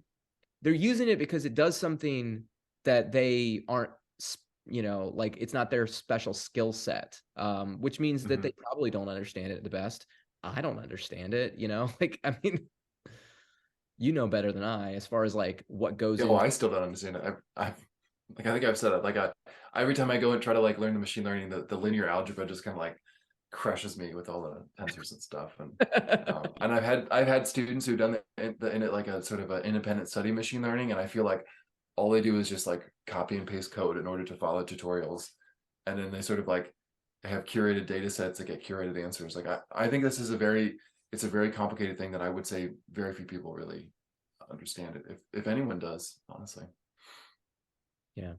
they're using it because it does something that they aren't, you know, like it's not their special skill set, which means that they probably don't understand it the best. I don't understand it, you know, like, I mean, you know better than I as far as like what goes Oh, into. I still don't understand it. I like, I think I've said it. Like, every time I go and try to like learn the machine learning, the linear algebra just kind of like crushes me with all the tensors and stuff. And I've had students who've done in it like a sort of an independent study machine learning, and I feel like all they do is just like copy and paste code in order to follow tutorials, and then they sort of like have curated data sets that get curated answers. Like, I think this is it's a very complicated thing that I would say very few people really understand it, if anyone does, honestly. Yeah.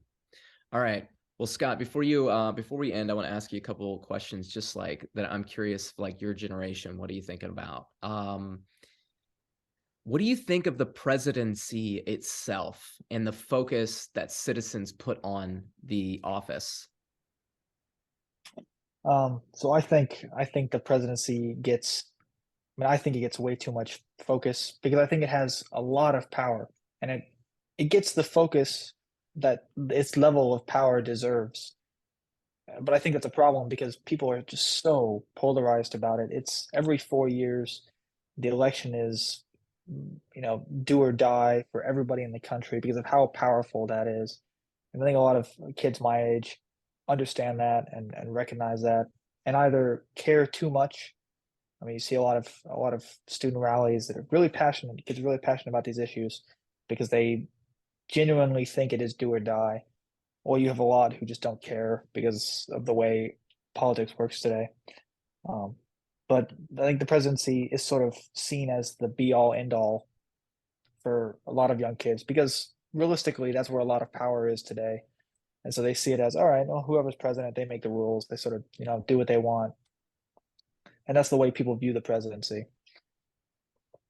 All right. Well, Scott, before we end, I want to ask you a couple of questions, just like that. I'm curious, like your generation, what are you thinking about? What do you think of the presidency itself and the focus that citizens put on the office? So I think the presidency gets, I mean, I think it gets way too much focus because I think it has a lot of power, and it gets the focus that its level of power deserves. But I think that's a problem because people are just so polarized about it. It's every 4 years, the election is, do or die for everybody in the country because of how powerful that is. And I think a lot of kids my age understand that and recognize that, and either care too much. I mean, you see a lot of student rallies that are really passionate, kids are really passionate about these issues because they genuinely think it is do or die. Or you have a lot who just don't care because of the way politics works today. Um, but I think the presidency is sort of seen as the be all end all for a lot of young kids because realistically, that's where a lot of power is today. And so they see it as, all right, well, whoever's president, they make the rules. They sort of, do what they want. And that's the way people view the presidency.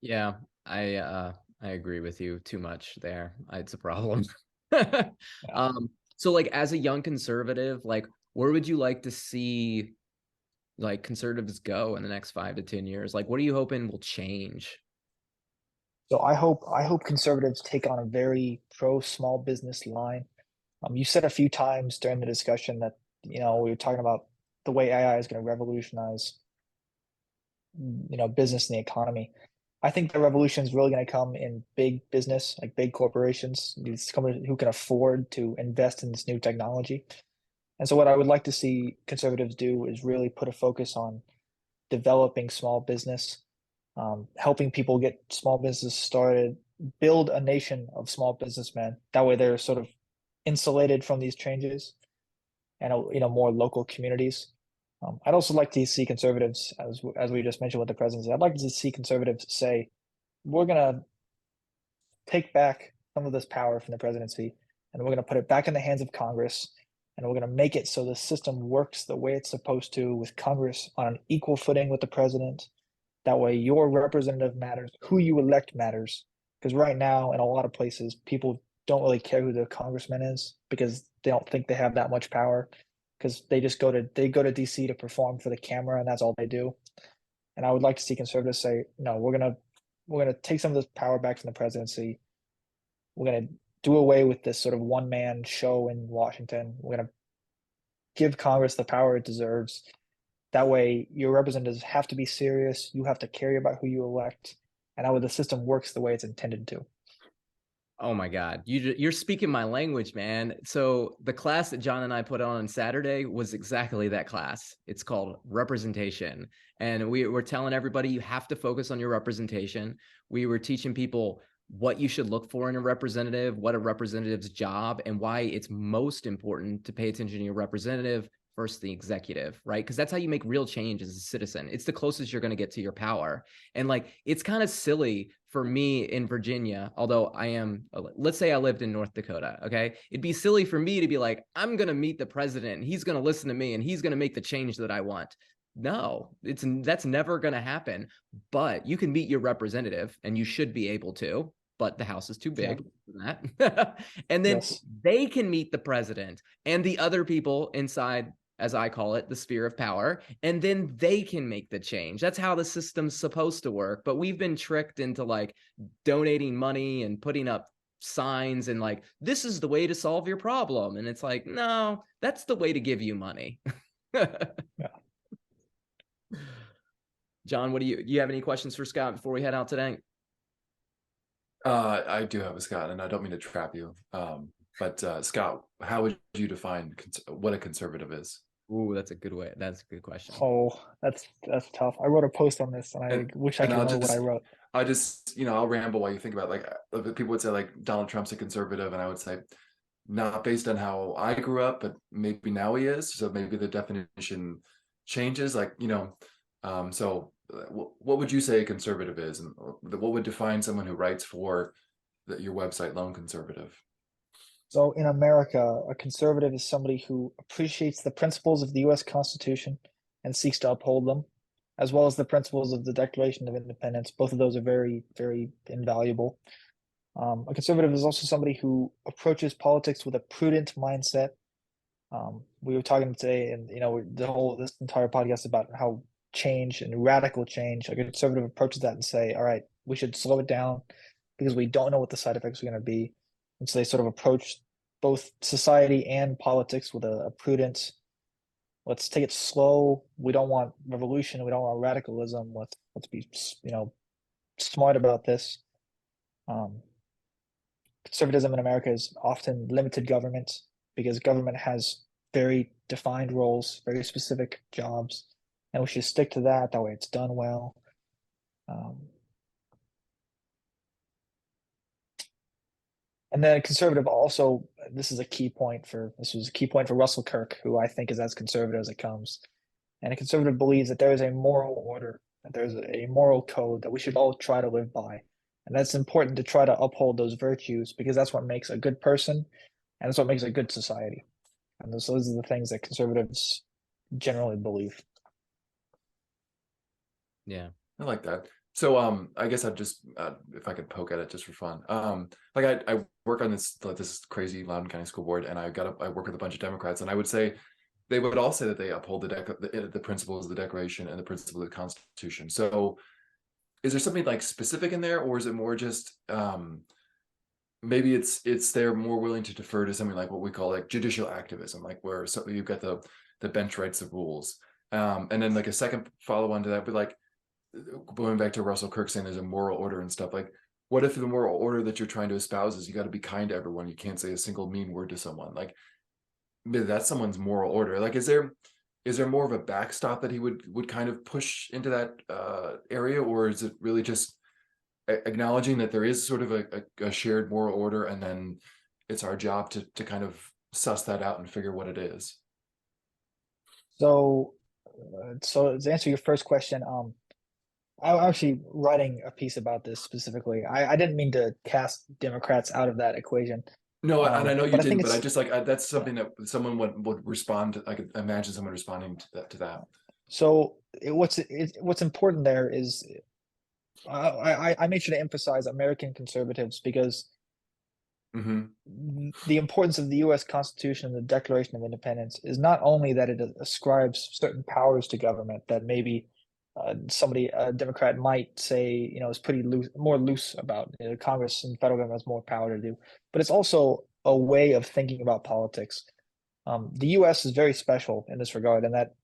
Yeah, I agree with you too much there. It's a problem. Yeah. So like as a young conservative, like where would you like to see like conservatives go in the next 5 to 10 years? Like what are you hoping will change? So I hope conservatives take on a very pro small business line. You said a few times during the discussion that we were talking about the way AI is going to revolutionize business and the economy. I think the revolution is really going to come in big business, like big corporations, these companies who can afford to invest in this new technology. And so, what I would like to see conservatives do is really put a focus on developing small business, helping people get small business started, build a nation of small businessmen. That way, they're sort of insulated from these changes and more local communities. I'd also like to see conservatives, as we just mentioned with the presidency, I'd like to see conservatives say, we're going to take back some of this power from the presidency and we're going to put it back in the hands of Congress, and we're going to make it so the system works the way it's supposed to, with Congress on an equal footing with the president. That way your representative matters, who you elect matters. Because right now, in a lot of places, people don't really care who the congressman is because they don't think they have that much power, because they just go to DC to perform for the camera, and that's all they do. And I would like to see conservatives say, no, we're gonna take some of this power back from the presidency. We're gonna do away with this sort of one man show in Washington. We're gonna give Congress the power it deserves, That way, your representatives have to be serious. You have to care about who you elect, and that way the system works the way it's intended to. Oh my God, you're speaking my language, man. So the class that John and I put on Saturday was exactly that class. It's called representation, and we were telling everybody you have to focus on your representation. We were teaching people what you should look for in a representative, what a representative's job, and why it's most important to pay attention to your representative versus the executive, right? Because that's how you make real change as a citizen. It's the closest you're going to get to your power. And like, it's kind of silly for me in Virginia, although I am, let's say I lived in North Dakota, okay? It'd be silly for me to be like, I'm going to meet the president and he's going to listen to me and he's going to make the change that I want. No, that's never going to happen. But you can meet your representative and you should be able to, but the house is too big for that. And then they can meet the president and the other people inside, as I call it, the sphere of power, and then they can make the change. That's how the system's supposed to work. But we've been tricked into like donating money and putting up signs and like, this is the way to solve your problem. And it's like, no, that's the way to give you money. John, do you have any questions for Scott before we head out today? I do have a Scott, and I don't mean to trap you. But Scott, how would you define what a conservative is? Ooh, that's a good way. That's a good question. Oh, that's tough. I wrote a post on this, and I wish I could remember what I wrote. I just, I'll ramble while you think about it. Like, people would say like Donald Trump's a conservative, and I would say not based on how I grew up, but maybe now he is. So maybe the definition changes. Like, so what would you say a conservative is, and what would define someone who writes for your website, Lone Conservative? So in America, a conservative is somebody who appreciates the principles of the U.S. Constitution and seeks to uphold them, as well as the principles of the Declaration of Independence. Both of those are very, very invaluable. A conservative is also somebody who approaches politics with a prudent mindset. We were talking today, and this entire podcast about how change and radical change, a conservative approaches that and say, all right, we should slow it down because we don't know what the side effects are going to be. And so they sort of approach both society and politics with a prudence. Let's take it slow. We don't want revolution. We don't want radicalism. Let's be, smart about this. Conservatism in America is often limited government because government has very defined roles, very specific jobs, and we should stick to that. That way it's done well. And then conservative also, this was a key point for Russell Kirk, who I think is as conservative as it comes. And a conservative believes that there is a moral order, that there's a moral code that we should all try to live by. And that's important to try to uphold those virtues because that's what makes a good person and that's what makes a good society. And those are the things that conservatives generally believe. Yeah, I like that. So I guess I'd just if I could poke at it just for fun. Like I work on this crazy Loudoun County School Board, and I work with a bunch of Democrats, and I would say they would all say that they uphold the principles of the Declaration and the principles of the Constitution. So is there something like specific in there, or is it more just maybe it's they're more willing to defer to something like what we call like judicial activism, like where you've got the bench writes the rules, and then like a second follow on to that, but like going back to Russell Kirk saying there's a moral order and stuff, like what if the moral order that you're trying to espouse is you got to be kind to everyone, you can't say a single mean word to someone? Like maybe that's someone's moral order. Like is there more of a backstop that he would kind of push into that area, or is it really just acknowledging that there is sort of a shared moral order, and then it's our job to kind of suss that out and figure what it is? So to answer your first question, I'm actually writing a piece about this specifically. I didn't mean to cast Democrats out of that equation. No, and I know you didn't, but I just like that's something that someone would respond to. I could imagine someone responding to that. So what's important there is I made sure to emphasize American conservatives because the importance of the U.S. Constitution and the Declaration of Independence is not only that it ascribes certain powers to government that maybe a Democrat might say, is pretty more loose about. Congress and federal government has more power to do, but it's also a way of thinking about politics. The U.S. is very special in this regard, and that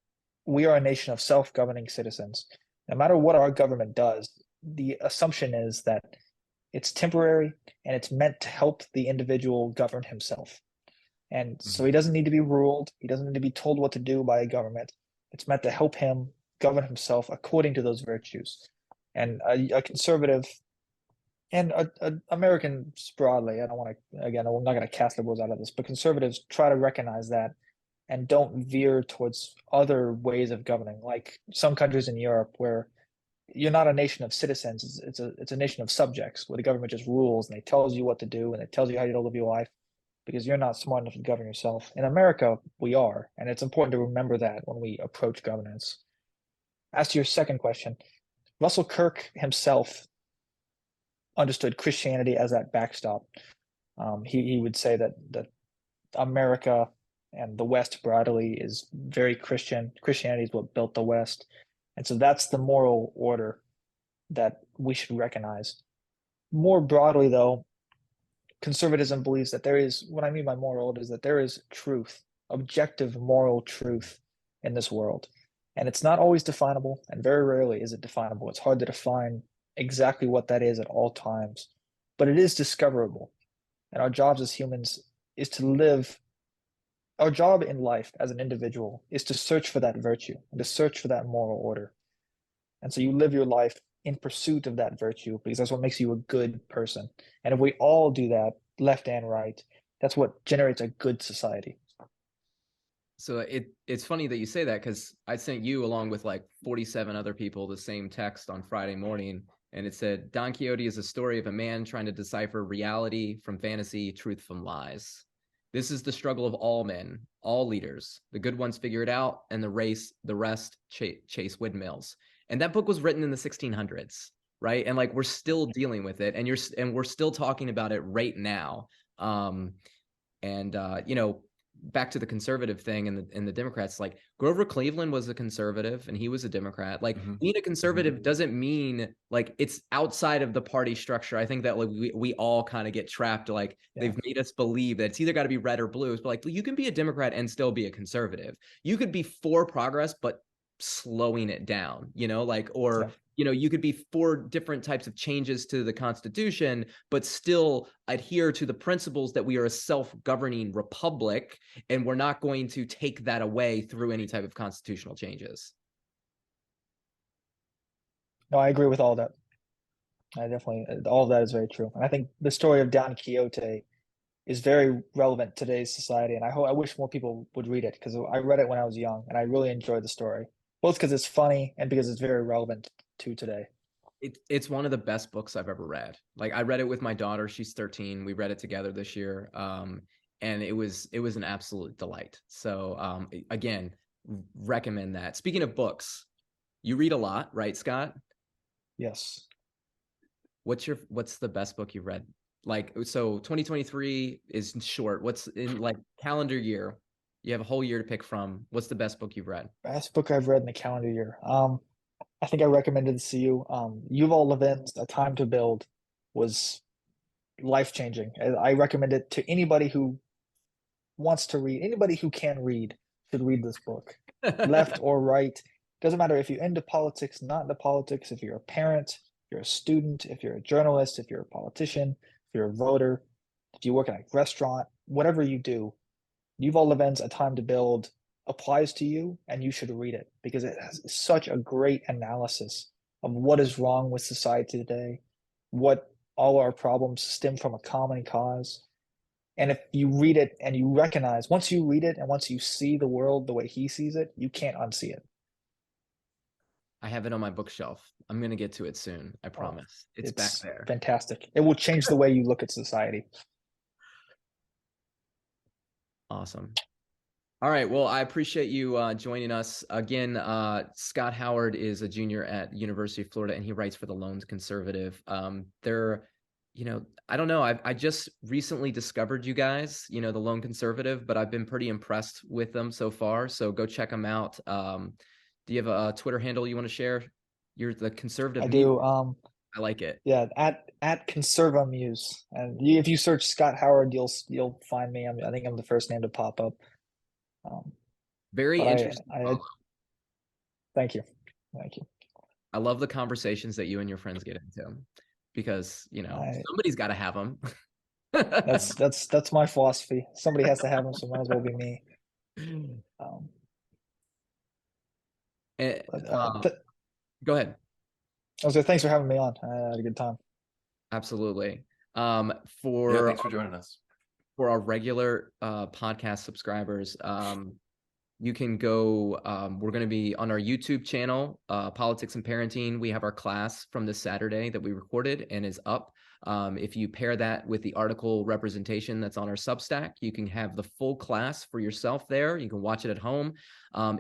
we are a nation of self-governing citizens. No matter what our government does, the assumption is that it's temporary and it's meant to help the individual govern himself. And so Mhm. he doesn't need to be ruled. He doesn't need to be told what to do by a government. It's meant to help him govern himself according to those virtues. And a conservative and Americans broadly, I don't want to, again, I'm not going to cast liberals out of this, but conservatives try to recognize that and don't veer towards other ways of governing, like some countries in Europe where you're not a nation of citizens, it's a nation of subjects where the government just rules and it tells you what to do and it tells you how to live your life because you're not smart enough to govern yourself. In America, we are, and it's important to remember that when we approach governance. As to your second question, Russell Kirk himself understood Christianity as that backstop. He would say that America and the West broadly is very Christian. Christianity is what built the West, and so that's the moral order that we should recognize. More broadly, though, conservatism believes that there is, what I mean by moral order is that there is truth, objective moral truth in this world. And it's not always definable, and very rarely is it definable. It's hard to define exactly what that is at all times, but it is discoverable. And our jobs as humans is to live, our job in life as an individual is to search for that virtue and to search for that moral order. And so you live your life in pursuit of that virtue because that's what makes you a good person. And if we all do that, left and right, that's what generates a good society. So it's funny that you say that because I sent you along with like 47 other people the same text on Friday morning, and it said Don Quixote is a story of a man trying to decipher reality from fantasy, truth from lies. This is the struggle of all men, all leaders. The good ones figure it out, and the rest chase windmills. And that book was written in the 1600s, right? And like we're still dealing with it, and we're still talking about it right now. And you know, back to the conservative thing and the Democrats, like Grover Cleveland was a conservative and he was a Democrat. Like being a conservative doesn't mean like it's outside of the party structure. I think that like we all kind of get trapped. Like they've made us believe that it's either got to be red or blue. But like you can be a Democrat and still be a conservative. You could be for progress, but slowing it down, you know, like, or you know, you could be for different types of changes to the Constitution, but still adhere to the principles that we are a self-governing republic, and we're not going to take that away through any type of constitutional changes. No, I agree with all that. I definitely, all of that is very true. And I think the story of Don Quixote is very relevant to today's society. And I wish more people would read it because I read it when I was young and I really enjoyed the story, both because it's funny and because it's very relevant to today. It's one of the best books I've ever read. Like I read it with my daughter. She's 13. We read it together this year. And it was an absolute delight. So again, recommend that. Speaking of books, you read a lot, right, Scott? Yes. What's the best book you've read? Like, so 2023 is short. What's in like calendar year? You have a whole year to pick from. What's the best book you've read? Best book I've read in the calendar year. I think I recommended this to you. Yuval Levin's A Time to Build was life-changing. I recommend it to anybody who wants to read, anybody who can read should read this book. Left or right. Doesn't matter if you're into politics, not into politics, if you're a parent, if you're a student, if you're a journalist, if you're a politician, if you're a voter, if you work in a restaurant, whatever you do, Yuval Levin's A Time to Build applies to you and you should read it because it has such a great analysis of what is wrong with society today, what all our problems stem from a common cause. And if you read it and you recognize, once you read it and once you see the world the way he sees it, you can't unsee it. I have it on my bookshelf. I'm gonna get to it soon. I promise. It's back there. Fantastic. It will change the way you look at society. Awesome. All right. Well, I appreciate you joining us again. Scott Howard is a junior at University of Florida, and he writes for the Lone Conservative. They're, you know, I don't know. I just recently discovered you guys, you know, the Lone Conservative, but I've been pretty impressed with them so far. So go check them out. Do you have a Twitter handle you want to share? You're the conservative. I do. I like it. Yeah, at ConservaMuse, and if you search Scott Howard, you'll find me. I think I'm the first name to pop up. Very But interesting. Thank you. Thank you. I love the conversations that you and your friends get into, because somebody's got to have them. That's my philosophy. Somebody has to have them, so might as well be me. Go ahead. Thanks for having me on. I had a good time. Absolutely. Thanks for joining us. For our regular podcast subscribers, you can go, we're going to be on our YouTube channel, Politics and Parenting. We have our class from this Saturday that we recorded and is up. If you pair that with the article representation that's on our Substack, you can have the full class for yourself there. You can watch it at home.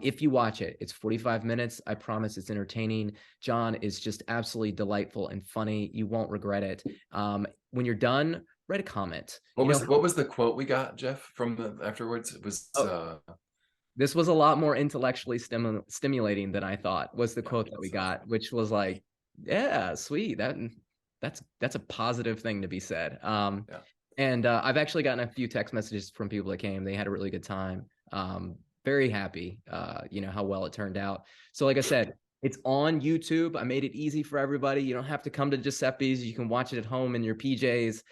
If you watch it, it's 45 minutes. I promise it's entertaining. John is just absolutely delightful and funny. You won't regret it. When you're done, write a comment. What was the quote we got, Jeff, from afterwards? It was this was a lot more intellectually stimulating than I thought, was the quote that we got, which was like, yeah, sweet. That's a positive thing to be said. And I've actually gotten a few text messages from people that came. They had a really good time. Very happy, how well it turned out. So like I said, it's on YouTube. I made it easy for everybody. You don't have to come to Giuseppe's. You can watch it at home in your PJs.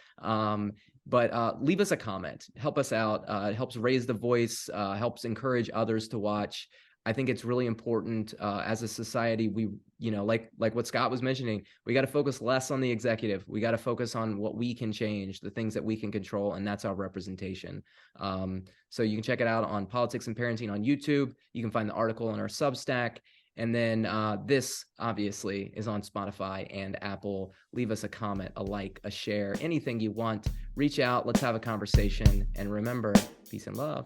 But leave us a comment. Help us out. It helps raise the voice, helps encourage others to watch. I think it's really important as a society. We, like what Scott was mentioning, we got to focus less on the executive. We got to focus on what we can change, the things that we can control, and that's our representation. So you can check it out on Politics and Parenting on YouTube. You can find the article on our Substack. And then this obviously is on Spotify and Apple. Leave us a comment, a like, a share, anything you want. Reach out. Let's have a conversation. And remember, peace and love.